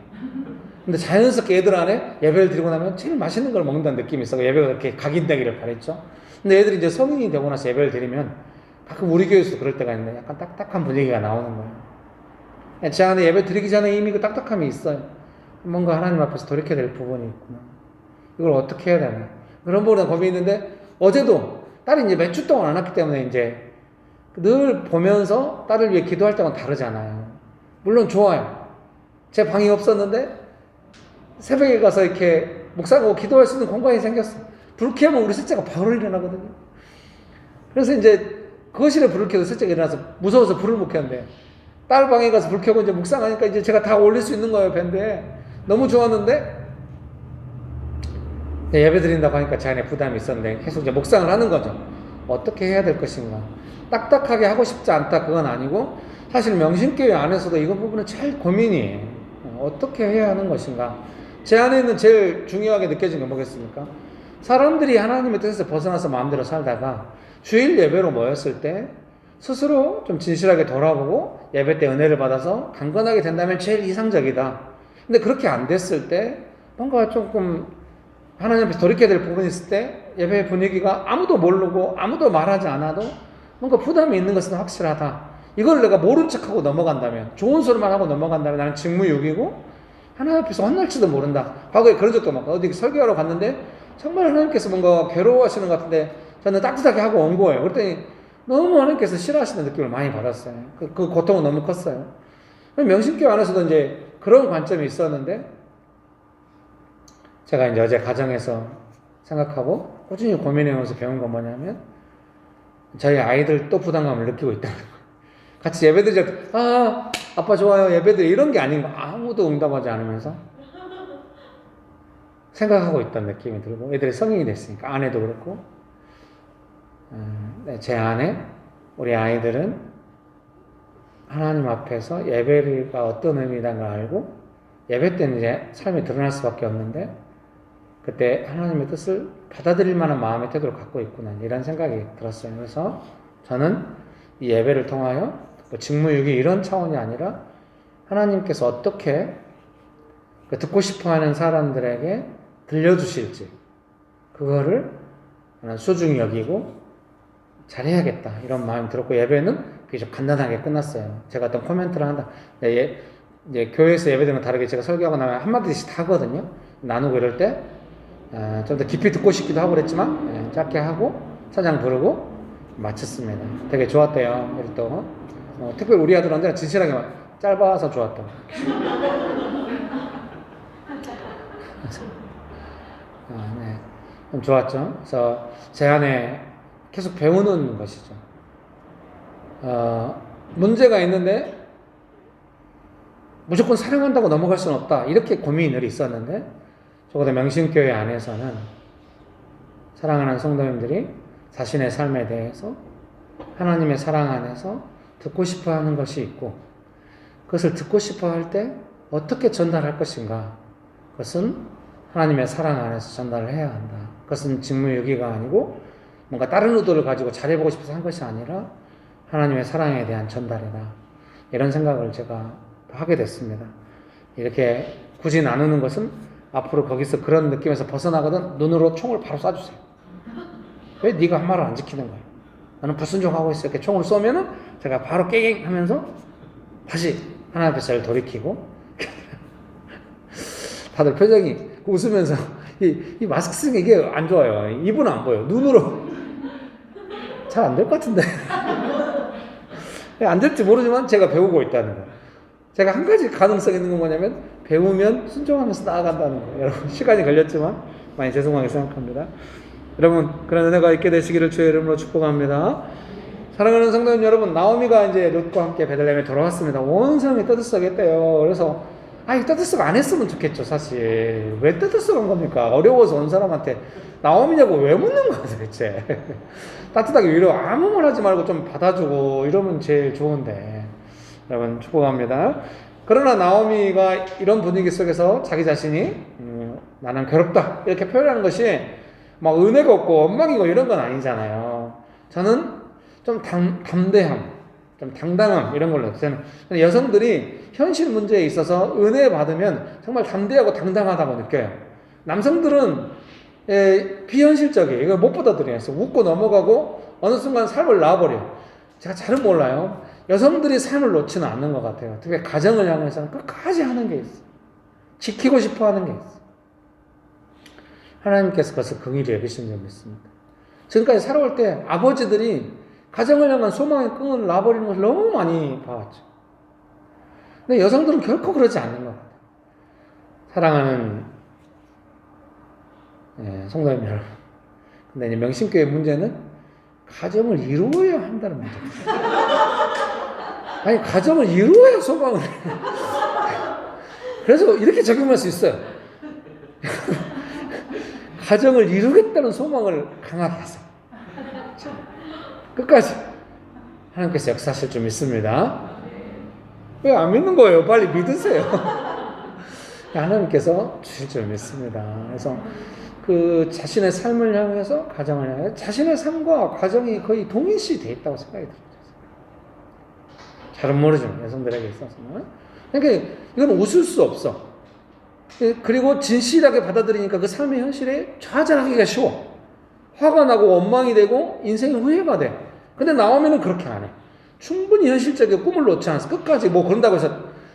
근데 자연스럽게 애들 안에 예배를 드리고 나면 제일 맛있는 걸 먹는다는 느낌이 있어. 예배가 그렇게 각인되기를 바랬죠. 근데 애들이 이제 성인이 되고 나서 예배를 드리면 가끔 우리 교회에서도 그럴 때가 있는데 약간 딱딱한 분위기가 나오는 거예요. 제 안에 예배 드리기 전에 이미 그 딱딱함이 있어요. 뭔가 하나님 앞에서 돌이켜야 될 부분이 있구나. 이걸 어떻게 해야 되나. 그런 부분에 고민이 있는데 어제도 딸이 이제 몇 주 동안 안 왔기 때문에 이제 늘 보면서 딸을 위해 기도할 때만 다르잖아요. 물론 좋아요. 제 방이 없었는데 새벽에 가서 이렇게 묵상하고 기도할 수 있는 공간이 생겼어. 불 켜면 우리 셋째가 바로 일어나거든요. 그래서 이제 거실에 불을 켜도 셋째가 일어나서 무서워서 불을 못 켰는데 딸 방에 가서 불 켜고 이제 묵상하니까 이제 제가 다 올릴 수 있는 거예요, 밴드에. 너무 좋았는데 예배 드린다고 하니까 제 안에 부담이 있었는데 계속 이제 묵상을 하는 거죠. 어떻게 해야 될 것인가. 딱딱하게 하고 싶지 않다 그건 아니고 사실 명신교회 안에서도 이거 부분은 제일 고민이에요. 어떻게 해야 하는 것인가. 제 안에는 제일 중요하게 느껴진 게 뭐겠습니까? 사람들이 하나님의 뜻에서 벗어나서 마음대로 살다가 주일 예배로 모였을 때 스스로 좀 진실하게 돌아보고 예배 때 은혜를 받아서 강건하게 된다면 제일 이상적이다. 근데 그렇게 안 됐을 때 뭔가 조금 하나님 앞에서 돌이켜야 될 부분이 있을 때 예배 분위기가 아무도 모르고 아무도 말하지 않아도 뭔가 부담이 있는 것은 확실하다. 이걸 내가 모른 척하고 넘어간다면, 좋은 소리만 하고 넘어간다면 나는 직무유기고 하나님 앞에서 혼날지도 모른다. 과거에 그런 적도 많고 어디 설교하러 갔는데 정말 하나님께서 뭔가 괴로워하시는 것 같은데 저는 따뜻하게 하고 온 거예요. 그랬더니 너무 하나님께서 싫어하시는 느낌을 많이 받았어요. 그 고통은 너무 컸어요. 명신교회 안에서도 이제 그런 관점이 있었는데 제가 이제 어제 가정에서 생각하고 꾸준히 고민해오면서 배운 건 뭐냐면 저희 아이들 또 부담감을 느끼고 있다는 거예요. 같이 예배드리자 아빠 좋아요 예배드리 이런 게 아닌 거 아무도 응답하지 않으면서 생각하고 있다는 느낌이 들고 애들이 성인이 됐으니까 아내도 그렇고 제 아내 우리 아이들은 하나님 앞에서 예배가 어떤 의미라는 걸 알고 예배 때는 이제 삶이 드러날 수밖에 없는데 그때 하나님의 뜻을 받아들일 만한 마음의 태도를 갖고 있구나 이런 생각이 들었어요. 그래서 저는 이 예배를 통하여 직무유기 이런 차원이 아니라 하나님께서 어떻게 그 듣고 싶어하는 사람들에게 들려주실지 그거를 소중히 여기고 잘해야겠다 이런 마음이 들었고, 예배는 그게 좀 간단하게 끝났어요. 제가 어떤 코멘트를 한다. 이제 교회에서 예배드리는 건 다르게 제가 설교하고 나면 한마디씩 다 하거든요. 나누고 이럴 때 좀 더 깊이 듣고 싶기도 하고 그랬지만 짧게 하고 찬양 부르고 마쳤습니다. 되게 좋았대요. 그리고 또 특별히 우리 아들한테는 진실하게 짧아서 좋았다. 네. 좀 좋았죠. 그래서 제 안에 계속 배우는 것이죠. 문제가 있는데 무조건 사랑한다고 넘어갈 수는 없다. 이렇게 고민이 늘 있었는데, 적어도 명신교회 안에서는 사랑하는 성도님들이 자신의 삶에 대해서 하나님의 사랑 안에서 듣고 싶어 하는 것이 있고, 그것을 듣고 싶어 할 때 어떻게 전달할 것인가, 그것은 하나님의 사랑 안에서 전달을 해야 한다. 그것은 직무유기가 아니고 뭔가 다른 의도를 가지고 잘해보고 싶어서 한 것이 아니라 하나님의 사랑에 대한 전달이다. 이런 생각을 제가 하게 됐습니다. 이렇게 굳이 나누는 것은 앞으로 거기서 그런 느낌에서 벗어나거든 눈으로 총을 바로 쏴주세요. 왜 네가 한 말을 안 지키는 거야? 나는 불순종하고 있어. 이렇게 총을 쏘면은 제가 바로 깨갱 하면서 다시 하나님 앞에 저를 돌이키고 다들 표정이 웃으면서 이 마스크 쓰는 게 이게 안 좋아요. 입은 안 보여. 눈으로 잘 안 될 것 같은데 안 될지 모르지만 제가 배우고 있다는 거. 제가 한 가지 가능성이 있는 건 뭐냐면 배우면 순종하면서 나아간다는 거예요. 여러분 시간이 걸렸지만 많이 죄송하게 생각합니다. 여러분 그런 은혜가 있게 되시기를 주의 이름으로 축복합니다. 사랑하는 성도님 여러분, 나오미가 이제 룻과 함께 베들레헴에 돌아왔습니다. 온 세상이 떠들썩했대요. 그래서 이 떠들썩 안 했으면 좋겠죠. 사실 왜 떠들썩한 겁니까? 어려워서 온 사람한테 나오미냐고 왜 묻는 거야 도대체. 따뜻하게 위로 아무 말 하지 말고 좀 받아주고 이러면 제일 좋은데. 여러분 축복합니다. 그러나 나오미가 이런 분위기 속에서 자기 자신이 나는 괴롭다 이렇게 표현하는 것이 막 은혜가 없고 원망이고 이런 건 아니잖아요. 저는 좀 담대함, 좀 당당함 이런 걸로 저는 여성들이 현실 문제에 있어서 은혜 받으면 정말 담대하고 당당하다고 느껴요. 남성들은 비현실적이에요. 이걸 못 받아들여요. 웃고 넘어가고 어느 순간 삶을 놔버려요. 제가 잘은 몰라요. 여성들이 삶을 놓지는 않는 것 같아요. 특히 가정을 향해서는 끝까지 하는 게 있어요. 지키고 싶어 하는 게 있어요. 하나님께서 그것을 긍휼히 여기신 점이 있습니다. 지금까지 살아올 때 아버지들이 가정을 향한 소망의 끈을 놔버리는 것을 너무 많이 봐왔죠. 근데 여성들은 결코 그러지 않는 것 같아요. 사랑하는 성도님 여러분. 근데 이제 명신교회 문제는 가정을 이루어야 한다는 문제입니다. 아니, 가정을 이루어야 소망을. 그래서 이렇게 적용할 수 있어요. 가정을 이루겠다는 소망을 강하게 하세요. 끝까지 하나님께서 역사하실 줄 믿습니다. 왜 안 믿는 거예요? 빨리 믿으세요. 하나님께서 주실 줄 믿습니다. 그래서 그 자신의 삶을 향해서 가정을 향해 자신의 삶과 가정이 거의 동일시 돼 있다고 생각이 들어요. 잘은 모르지만 여성들에게 있어서는. 그러니까 이건 웃을 수 없어. 그리고 진실하게 받아들이니까 그 삶의 현실에 좌절하기가 쉬워. 화가 나고 원망이 되고 인생이 후회가 돼. 근데 나오면은 그렇게 안 해. 충분히 현실적인 꿈을 놓지 않았어. 끝까지 뭐 그런다고 해서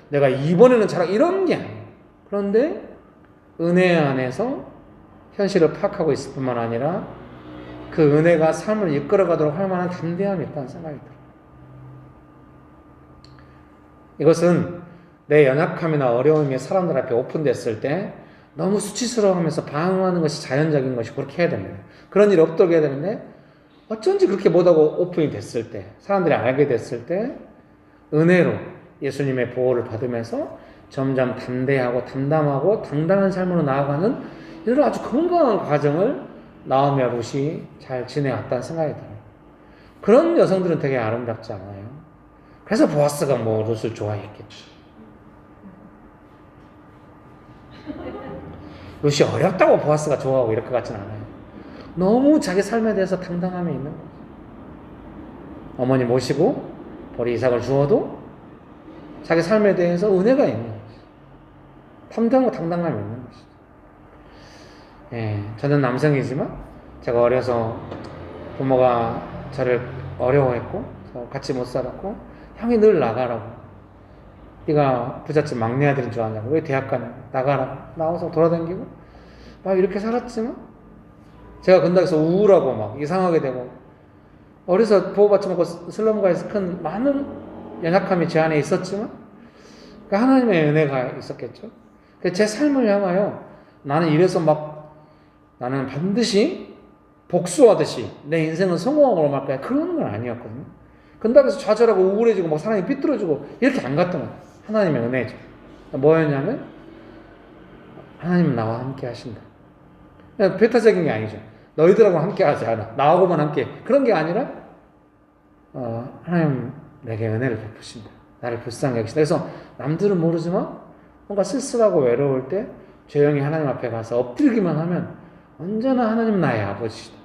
내가 이번에는 잘하고 이런 게 아니에요. 그런데 은혜 안에서 현실을 파악하고 있을 뿐만 아니라 그 은혜가 삶을 이끌어가도록 할 만한 담대함이 있다는 생각이 들어요. 이것은 내 연약함이나 어려움이 사람들 앞에 오픈됐을 때 너무 수치스러워하면서 방황하는 것이 자연적인 것이 그렇게 해야 됩니다. 그런 일이 없도록 해야 되는데 어쩐지 그렇게 못하고 오픈이 됐을 때, 사람들이 알게 됐을 때 은혜로 예수님의 보호를 받으면서 점점 담대하고 담담하고 당당한 삶으로 나아가는 이런 아주 건강한 과정을 나오미와 룻이 잘 지내왔다는 생각이 들어요. 그런 여성들은 되게 아름답지 않아요. 그래서 보아스가 뭐 룻을 좋아했겠죠. 룻이 어렵다고 보아스가 좋아하고 이럴 것 같지는 않아요. 너무 자기 삶에 대해서 당당함이 있는 거죠. 어머니 모시고 보리 이삭을 주어도 자기 삶에 대해서 은혜가 있는 것이죠. 담대하고 당당함이 있는 것이죠. 예, 저는 남성이지만 제가 어려서 부모가 저를 어려워했고 같이 못 살았고 형이 늘 나가라고, 네가 부잣집 막내 아들인 줄 아냐고, 왜 대학 가냐고, 나가라고, 나와서 돌아다니고 막 이렇게 살았지만 제가 건너에서 우울하고 막 이상하게 되고 어려서 보호받지 못하고 슬럼가에서 큰 많은 연약함이 제 안에 있었지만 그 하나님의 은혜가 있었겠죠. 제 삶을 향하여 나는 이래서 막 나는 반드시 복수하듯이 내 인생은 성공하고 말 거야, 그런 건 아니었거든요. 근답에서 좌절하고 우울해지고 막 사람이 삐뚤어지고 이렇게 안 갔던 거예요. 하나님의 은혜죠. 뭐였냐면 하나님은 나와 함께 하신다. 그냥 배타적인 게 아니죠. 너희들하고 함께 하지 않아, 나하고만 함께, 그런 게 아니라 하나님 내게 은혜를 베푸신다. 나를 불쌍히 여기신다. 그래서 남들은 모르지만 뭔가 쓸쓸하고 외로울 때 조용히 하나님 앞에 가서 엎드리기만 하면 언제나 하나님 나의 아버지시다.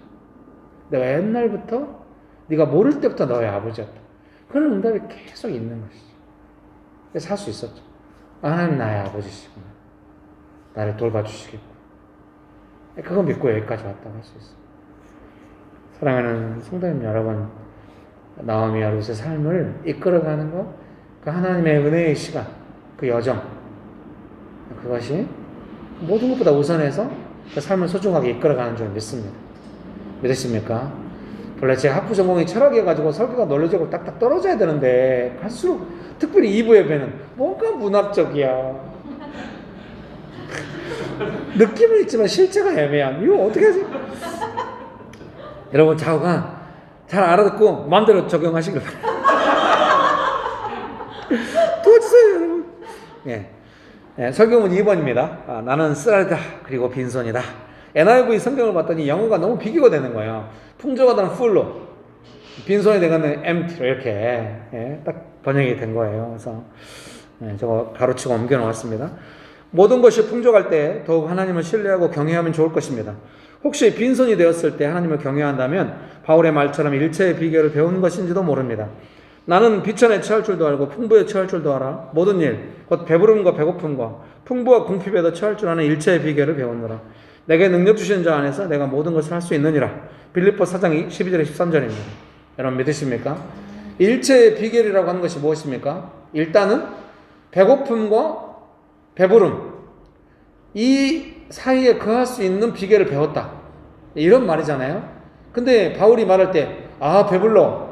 내가 옛날부터 네가 모를 때부터 너의 아버지였다. 그런 응답이 계속 있는 것이죠. 그래서 살 수 있었죠. 하나님 나의 아버지시구나. 나를 돌봐주시겠고. 그거 믿고 여기까지 왔다고 할 수 있어요. 사랑하는 성도님 여러분, 나오미와 룻의 삶을 이끌어가는 것, 그 하나님의 은혜의 시간, 그 여정, 그것이 모든 것보다 우선해서 그 삶을 소중하게 이끌어가는 줄 믿습니다. 믿으십니까? 원래 제 학부 전공이 철학이어가지고 설교가 논리적으로 딱딱 떨어져야 되는데 갈수록 특별히 2부 예배는 뭔가 문학적이야. 느낌은 있지만 실제가 애매한. 이거 어떻게 하지? 여러분 좌우가 잘 알아듣고 마음대로 적용하시길 바랍니다. 도와주세요 여러분. 예. 예, 설교문 2번입니다. 나는 쓰라리다 그리고 빈손이다. NIV 성경을 봤더니 영어가 너무 비교가 되는 거예요. 풍족하다는 full로, 빈손이 되는 empty로 이렇게 예, 딱 번역이 된 거예요. 그래서 예, 저거 가로치고 옮겨 놓았습니다. 모든 것이 풍족할 때 더욱 하나님을 신뢰하고 경외하면 좋을 것입니다. 혹시 빈손이 되었을 때 하나님을 경외한다면 바울의 말처럼 일체의 비결을 배운 것인지도 모릅니다. 나는 비천에 처할 줄도 알고 풍부에 처할 줄도 알아. 모든 일, 곧 배부름과 배고픔과 풍부와 궁핍에도 처할 줄 아는 일체의 비결을 배우느라. 내게 능력 주시는 자 안에서 내가 모든 것을 할 수 있느니라. 빌립보 4장 12절에 13절입니다. 여러분 믿으십니까? 일체의 비결이라고 하는 것이 무엇입니까? 일단은 배고픔과 배부름, 이 사이에 거할 수 있는 비결을 배웠다, 이런 말이잖아요. 근데 바울이 말할 때 배불러,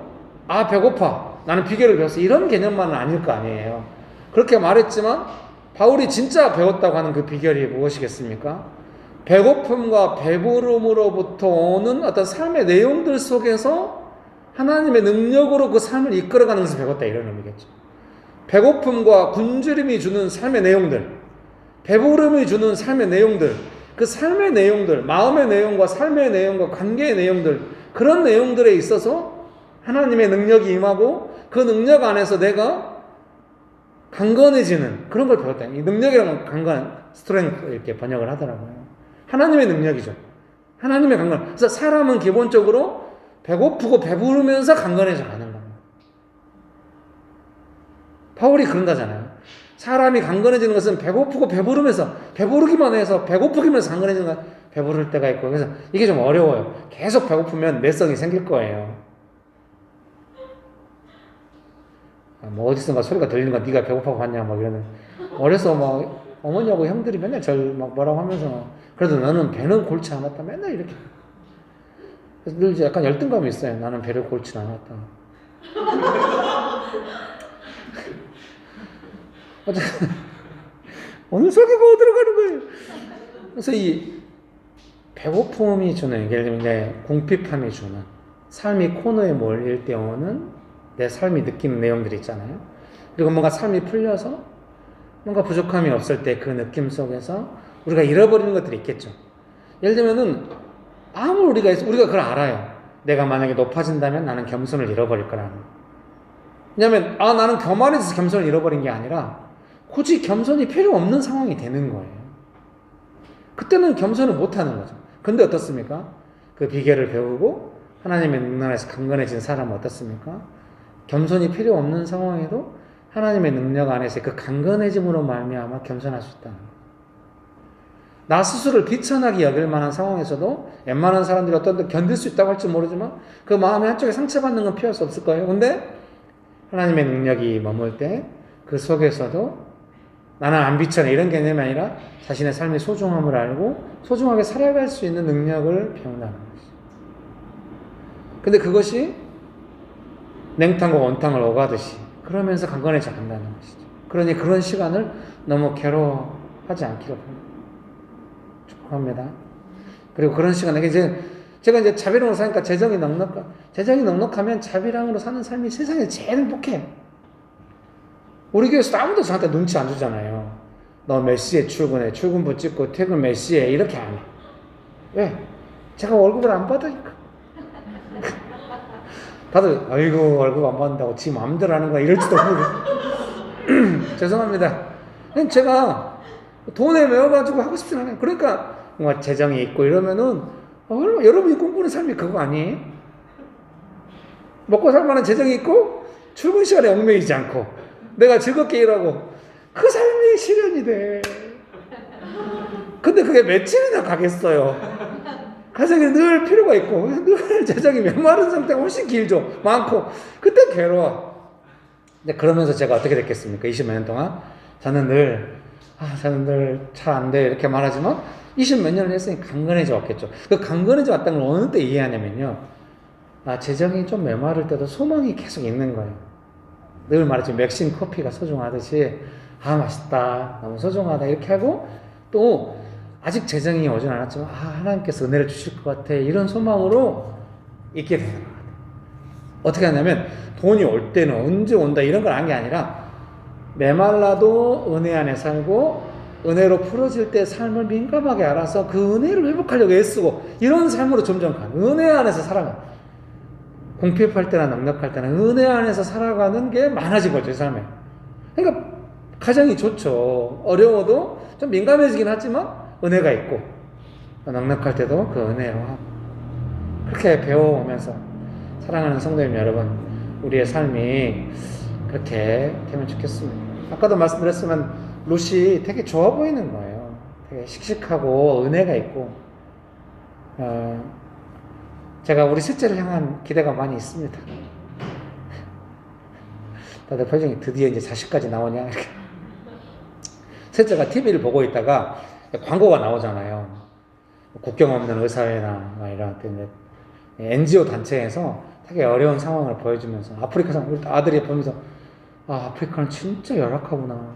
배고파, 나는 비결을 배웠어, 이런 개념만은 아닐 거 아니에요. 그렇게 말했지만 바울이 진짜 배웠다고 하는 그 비결이 무엇이겠습니까? 배고픔과 배부름으로부터 오는 어떤 삶의 내용들 속에서 하나님의 능력으로 그 삶을 이끌어가는 것을 배웠다, 이런 의미겠죠. 배고픔과 굶주림이 주는 삶의 내용들, 배부름이 주는 삶의 내용들, 그 삶의 내용들, 마음의 내용과 삶의 내용과 관계의 내용들, 그런 내용들에 있어서 하나님의 능력이 임하고 그 능력 안에서 내가 강건해지는 그런 걸 배웠다. 이 능력이라는 강건, 스트렝스 이렇게 번역을 하더라고요. 하나님의 능력이죠. 하나님의 강건. 그래서 사람은 기본적으로 배고프고 배부르면서 강건해져 가는 겁니다. 바울이 그런다잖아요. 사람이 강건해지는 것은 배고프고 배부르면서, 배부르기만 해서 배고프기만 해서 강건해지는 것, 배부를 때가 있고. 그래서 이게 좀 어려워요. 계속 배고프면 내성이 생길 거예요. 뭐 어디선가 소리가 들리는 건 네가 배고파고 왔냐 막 이러는. 어려서 막 어머니하고 형들이 맨날 절 막 뭐라고 하면서, 그래도 너는 배는 골치 않았다 맨날 이렇게. 그래서 늘 약간 열등감이 있어요. 나는 배를 골치 않았다. 오늘 설교가 어디로 가는 거예요? 그래서 이 배고픔이 주는, 예를 들면 궁핍함이 주는, 삶이 코너에 몰릴 때 오는 내 삶이 느끼는 내용들이 있잖아요. 그리고 뭔가 삶이 풀려서 뭔가 부족함이 없을 때 그 느낌 속에서 우리가 잃어버리는 것들이 있겠죠. 예를 들면은 아무리 우리가 그걸 알아요. 내가 만약에 높아진다면 나는 겸손을 잃어버릴 거라는. 왜냐하면 나는 교만해져서 겸손을 잃어버린 게 아니라 굳이 겸손이 필요 없는 상황이 되는 거예요. 그때는 겸손을 못하는 거죠. 근데 어떻습니까? 그 비결을 배우고 하나님의 능력 안에서 강건해진 사람은 어떻습니까? 겸손이 필요 없는 상황에도 하나님의 능력 안에서 그 강건해짐으로 말미암아 겸손할 수 있다. 나 스스로를 비천하게 여길 만한 상황에서도 웬만한 사람들이 어떤 데 견딜 수 있다고 할지 모르지만 그 마음의 한쪽에 상처받는 건 피할 수 없을 거예요. 근데 하나님의 능력이 머물 때 그 속에서도 나는 안 비천해 이런 개념이 아니라 자신의 삶의 소중함을 알고 소중하게 살아갈 수 있는 능력을 배운다는 것이죠. 근데 그것이 냉탕과 원탕을 오가듯이 그러면서 강건해져 간다는 것이죠. 그러니 그런 시간을 너무 괴로워하지 않기를 축복합니다. 그리고 그런 시간에 제가 이제 자비랑으로 사니까 재정이 넉넉하면 자비랑으로 사는 삶이 세상에 제일 행복해요. 우리 교회에서 아무도 저한테 눈치 안 주잖아요. 너 몇 시에 출근해? 출근부 찍고 퇴근 몇 시에? 이렇게 안 해. 왜? 제가 월급을 안 받으니까. 다들 아이고 월급 안 받는다고 지 마음대로 하는 거야 이럴지도 모르고 죄송합니다. 제가 돈에 매워가지고 하고 싶진 않아요. 그러니까 뭔가 재정이 있고 이러면은 여러분이 꿈꾸는 삶이 그거 아니에요? 먹고 살만한 재정이 있고 출근 시간에 얽매이지 않고 내가 즐겁게 일하고 그 삶이 실현이 돼. 근데 그게 며칠이나 가겠어요. 가정에 늘 필요가 있고 늘 재정이 메마른 상태가 훨씬 길죠. 많고 그때 괴로워. 근데 그러면서 제가 어떻게 됐겠습니까? 20몇 년 동안 저는 늘 잘 안 돼 이렇게 말하지만 20 몇 년을 했으니 강건해져 왔겠죠. 그 강건해져 왔다는 걸 어느 때 이해하냐면요. 재정이 좀 메마를 때도 소망이 계속 있는 거예요. 늘 말했지만 맥심 커피가 소중하듯이 맛있다 너무 소중하다 이렇게 하고 또 아직 재정이 오진 않았지만 하나님께서 은혜를 주실 것 같아 이런 소망으로 있게 되는 것 같아요. 어떻게 하냐면 돈이 올 때는 언제 온다 이런 걸 안 게 아니라 메말라도 은혜 안에 살고 은혜로 풀어질 때 삶을 민감하게 알아서 그 은혜를 회복하려고 애쓰고 이런 삶으로 점점 가는 은혜 안에서 살아가는 궁핍할 때나 넉넉할 때는 은혜 안에서 살아가는 게 많아진 거죠, 이 삶에. 그러니까 가정이 좋죠. 어려워도 좀 민감해지긴 하지만 은혜가 있고 넉넉할 때도 그 은혜로 하고 그렇게 배워오면서 사랑하는 성도님 여러분 우리의 삶이 그렇게 되면 좋겠습니다. 아까도 말씀드렸지만 룻이 되게 좋아 보이는 거예요. 되게 씩씩하고 은혜가 있고 제가 우리 셋째를 향한 기대가 많이 있습니다. 다들 표정이 드디어 이제 자식까지 나오냐 이렇게. 셋째가 TV를 보고 있다가 광고가 나오잖아요. 국경 없는 의사회나 이런 NGO 단체에서 되게 어려운 상황을 보여주면서 아프리카 상황 우리 아들이 보면서 아프리카는 진짜 열악하구나.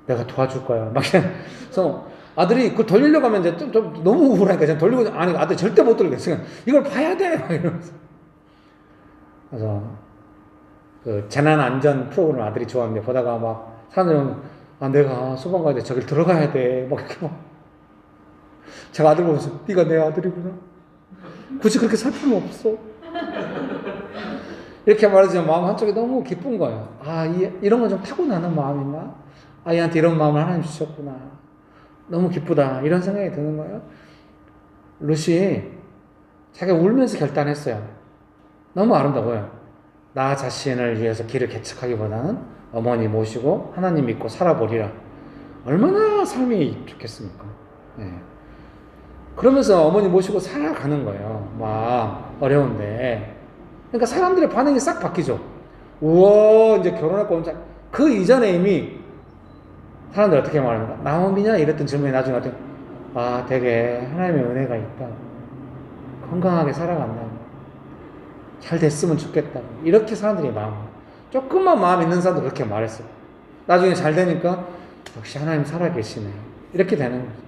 내가 도와줄 거야. 막 그래서 아들이 그걸 돌리려고 하면 이제 좀 너무 우울하니까 제가 돌리고 아들 절대 못 돌리겠어요. 이걸 봐야 돼. 막 이러면서. 그래서 그 재난 안전 프로그램 아들이 좋아하는데 보다가 막 사람들은 내가 소방 가야 돼. 저길 들어가야 돼. 막 이렇게 막 제가 아들 보면서 네가 내 아들이구나. 굳이 그렇게 살 필요 없어. 이렇게 말하지만 마음 한쪽에 너무 기쁜 거예요. 이런 건 좀 타고나는 마음인가? 아이한테 이런 마음을 하나님 주셨구나. 너무 기쁘다. 이런 생각이 드는 거예요. 룻이 자기가 울면서 결단했어요. 너무 아름다워요. 나 자신을 위해서 길을 개척하기보다는 어머니 모시고 하나님 믿고 살아보리라. 얼마나 삶이 좋겠습니까? 네. 그러면서 어머니 모시고 살아가는 거예요. 막 어려운데. 그러니까 사람들의 반응이 싹 바뀌죠. 우와 이제 결혼할 거면 그 이전에 이미 사람들 어떻게 말합니까? 나오미냐? 이랬던 질문이 나중에 어떻게 되게 하나님의 은혜가 있다. 건강하게 살아간다. 잘 됐으면 좋겠다. 이렇게 사람들이 조금만 마음 있는 사람도 그렇게 말했어요. 나중에 잘 되니까 역시 하나님 살아계시네. 이렇게 되는 거죠.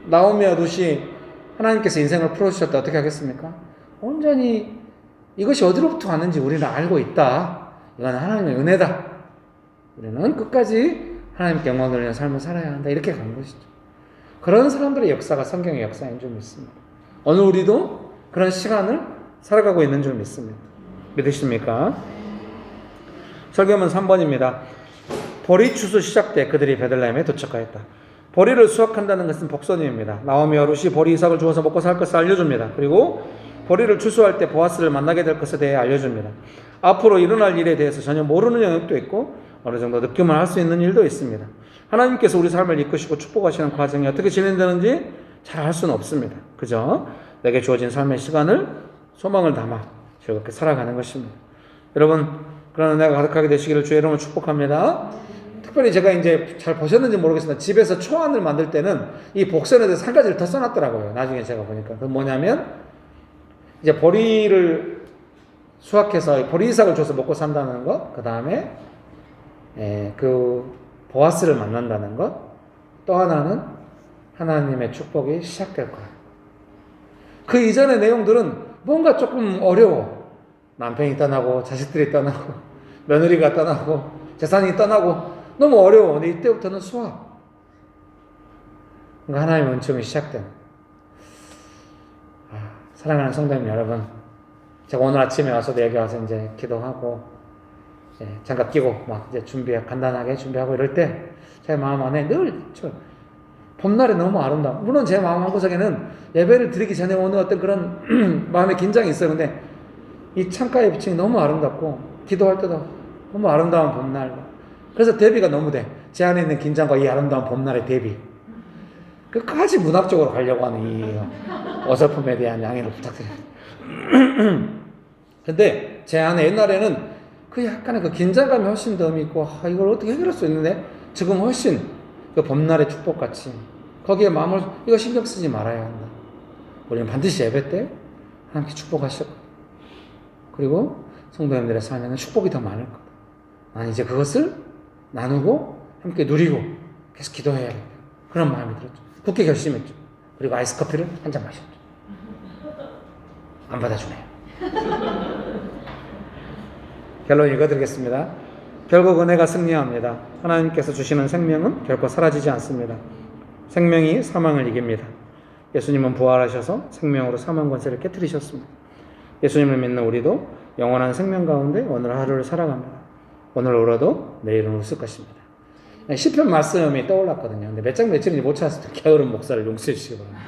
나오미와 룻이 하나님께서 인생을 풀어주셨다. 어떻게 하겠습니까? 온전히 이것이 어디로부터 왔는지 우리는 알고 있다. 이건 하나님의 은혜다. 우리는 끝까지 하나님께 영광 돌리는 삶을 살아야 한다. 이렇게 간 것이죠. 그런 사람들의 역사가 성경의 역사인 줄 믿습니다. 오늘 우리도 그런 시간을 살아가고 있는 줄 믿습니다. 믿으십니까? 설교문 3번입니다. 보리 추수 시작 때 그들이 베들레헴에 도착하였다. 보리를 수확한다는 것은 복선임입니다. 나오미와 룻이 보리 이삭을 주어서 먹고 살 것을 알려줍니다. 그리고 보리를 추수할 때 보아스를 만나게 될 것에 대해 알려줍니다. 앞으로 일어날 일에 대해서 전혀 모르는 영역도 있고 어느 정도 느낌을 할 수 있는 일도 있습니다. 하나님께서 우리 삶을 이끄시고 축복하시는 과정이 어떻게 진행되는지 잘 알 수는 없습니다. 그저 내게 주어진 삶의 시간을 소망을 담아 즐겁게 살아가는 것입니다. 여러분, 그런 은혜가 가득하게 되시기를 주의 이름으로 축복합니다. 특별히 제가 이제 잘 보셨는지 모르겠습니다. 집에서 초안을 만들 때는 이 복선에 대해서 한 가지를 더 써놨더라고요. 나중에 제가 보니까. 그건 뭐냐면, 이제 보리를 수확해서 보리삭을 줘서 먹고 산다는 것, 그 다음에 그 보아스를 만난다는 것, 또 하나는 하나님의 축복이 시작될 거예요. 그 이전의 내용들은 뭔가 조금 어려워. 남편이 떠나고 자식들이 떠나고 며느리가 떠나고 재산이 떠나고 너무 어려워. 근데 이때부터는 수학. 그러니까 하나님의 은총이 시작된. 사랑하는 성도님 여러분, 제가 오늘 아침에 와서도 여기 와서 이제 기도하고 장갑 끼고 막 이제 간단하게 준비하고 이럴 때 제 마음 안에 늘 봄날이 너무 아름다워. 물론 제 마음 한구석에는 예배를 드리기 전에 오는 어떤 그런 마음의 긴장이 있어요. 근데 이 창가의 비층이 너무 아름답고 기도할 때도 너무 아름다운 봄날. 그래서 대비가 너무 돼. 제 안에 있는 긴장과 이 아름다운 봄날의 대비. 끝까지 문학적으로 가려고 하는 이 어설픔에 대한 양해를 부탁드립니다. 근데 제 안에 옛날에는 그 약간의 그 긴장감이 훨씬 더 있고, 이걸 어떻게 해결할 수 있는데, 지금 훨씬 그 봄날의 축복같이 거기에 마음을, 이거 신경 쓰지 말아야 한다. 우리는 반드시 예배 때 하나님께 축복하실 거다. 그리고 성도님들의 삶에는 축복이 더 많을 거다. 난 이제 그것을 나누고 함께 누리고 계속 기도해야겠다. 그런 마음이 들었죠. 굳게 결심했죠. 그리고 아이스 커피를 한 잔 마셨죠. 안 받아주네요. 결론 읽어드리겠습니다. 결국 은혜가 승리합니다. 하나님께서 주시는 생명은 결코 사라지지 않습니다. 생명이 사망을 이깁니다. 예수님은 부활하셔서 생명으로 사망 권세를 깨뜨리셨습니다. 예수님을 믿는 우리도 영원한 생명 가운데 오늘 하루를 살아갑니다. 오늘 울어도 내일은 웃을 것입니다. 시편 말씀이 떠올랐거든요. 근데 몇 장 며칠인지 못 찾았을 때 게으른 목사를 용서해 주시기 바랍니다.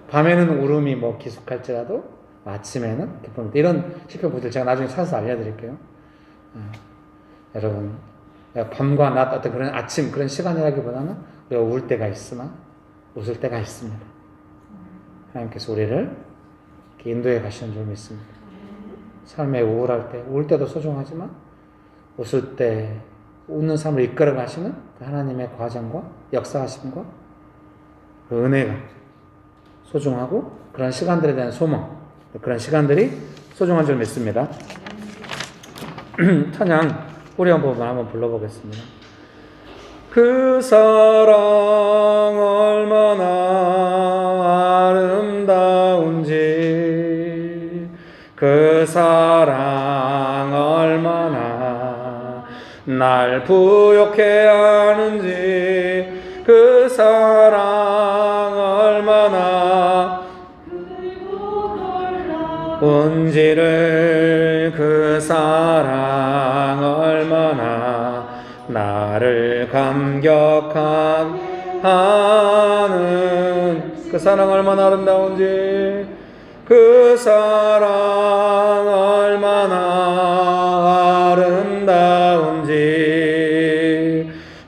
밤에는 울음이 뭐 기숙할지라도 아침에는 기쁨. 이런 시편 구절 제가 나중에 찾아서 알려드릴게요. 여러분, 밤과 낮 어떤 그런 아침 그런 시간이라기보다는 우리가 울 때가 있으나 웃을 때가 있습니다. 하나님께서 우리를 이렇게 인도해 가시는 줄 믿습니다. 삶에 우울할 때, 울 때도 소중하지만 웃을 때 웃는 삶을 이끌어 가시는 그 하나님의 과정과 역사하심과 그 은혜가 소중하고 그런 시간들에 대한 소망, 그런 시간들이 소중한 줄 믿습니다. 찬양 우리 한 번만 한번 불러보겠습니다. 그 사랑 얼마나 아름다운지, 그 사랑 얼마나 날 부욕해 하는지, 그 사랑 얼마나 온지를, 그 사랑 얼마나 나를 감격하게 하는, 그 사랑 얼마나 아름다운지, 그 사랑 얼마나 아름다운지,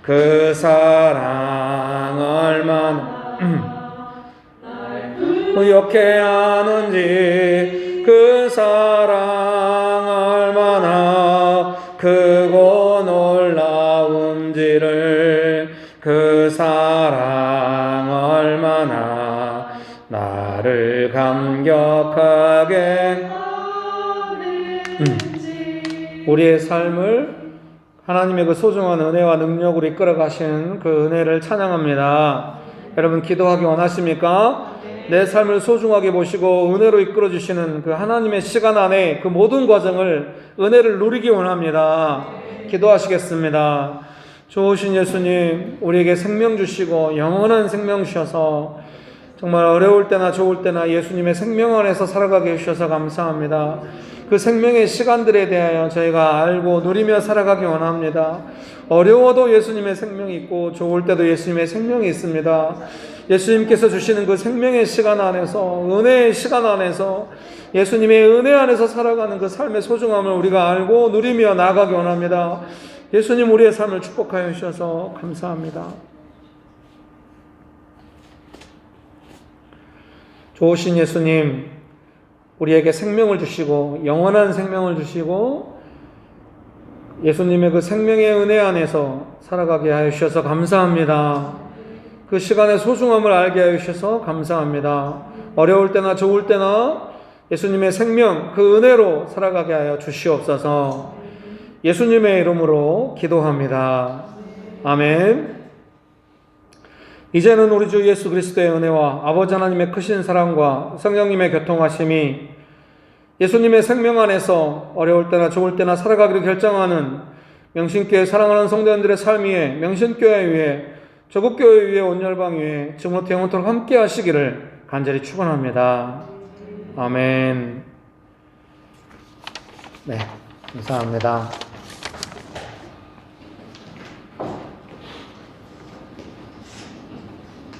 그 사랑 얼마나 부욕해 하는지, 그 사랑 얼마나 크고 놀라운지를, 그 사랑 얼마나 나를 감격하게 우리의 삶을 하나님의 그 소중한 은혜와 능력으로 이끌어 가신 그 은혜를 찬양합니다. 여러분 기도하기 원하십니까? 내 삶을 소중하게 보시고 은혜로 이끌어 주시는 그 하나님의 시간 안에 그 모든 과정을 은혜를 누리기 원합니다. 기도하시겠습니다. 좋으신 예수님, 우리에게 생명 주시고 영원한 생명 주셔서 정말 어려울 때나 좋을 때나 예수님의 생명 안에서 살아가게 해주셔서 감사합니다. 그 생명의 시간들에 대하여 저희가 알고 누리며 살아가기 원합니다. 어려워도 예수님의 생명이 있고 좋을 때도 예수님의 생명이 있습니다. 예수님께서 주시는 그 생명의 시간 안에서, 은혜의 시간 안에서 예수님의 은혜 안에서 살아가는 그 삶의 소중함을 우리가 알고 누리며 나아가기 원합니다. 예수님 우리의 삶을 축복하여 주셔서 감사합니다. 좋으신 예수님, 우리에게 생명을 주시고 영원한 생명을 주시고 예수님의 그 생명의 은혜 안에서 살아가게 하여 주셔서 감사합니다. 그 시간의 소중함을 알게 하여 주셔서 감사합니다. 어려울 때나 좋을 때나 예수님의 생명, 그 은혜로 살아가게 하여 주시옵소서. 예수님의 이름으로 기도합니다. 아멘. 이제는 우리 주 예수 그리스도의 은혜와 아버지 하나님의 크신 사랑과 성령님의 교통하심이 예수님의 생명 안에서 어려울 때나 좋을 때나 살아가기를 결정하는 명신교회 사랑하는 성도님들의 삶 위에, 명신교회 위에, 저국교회 위에, 온열방 위에 지금부터 영원토록 함께 하시기를 간절히 축원합니다. 아멘. 네, 감사합니다.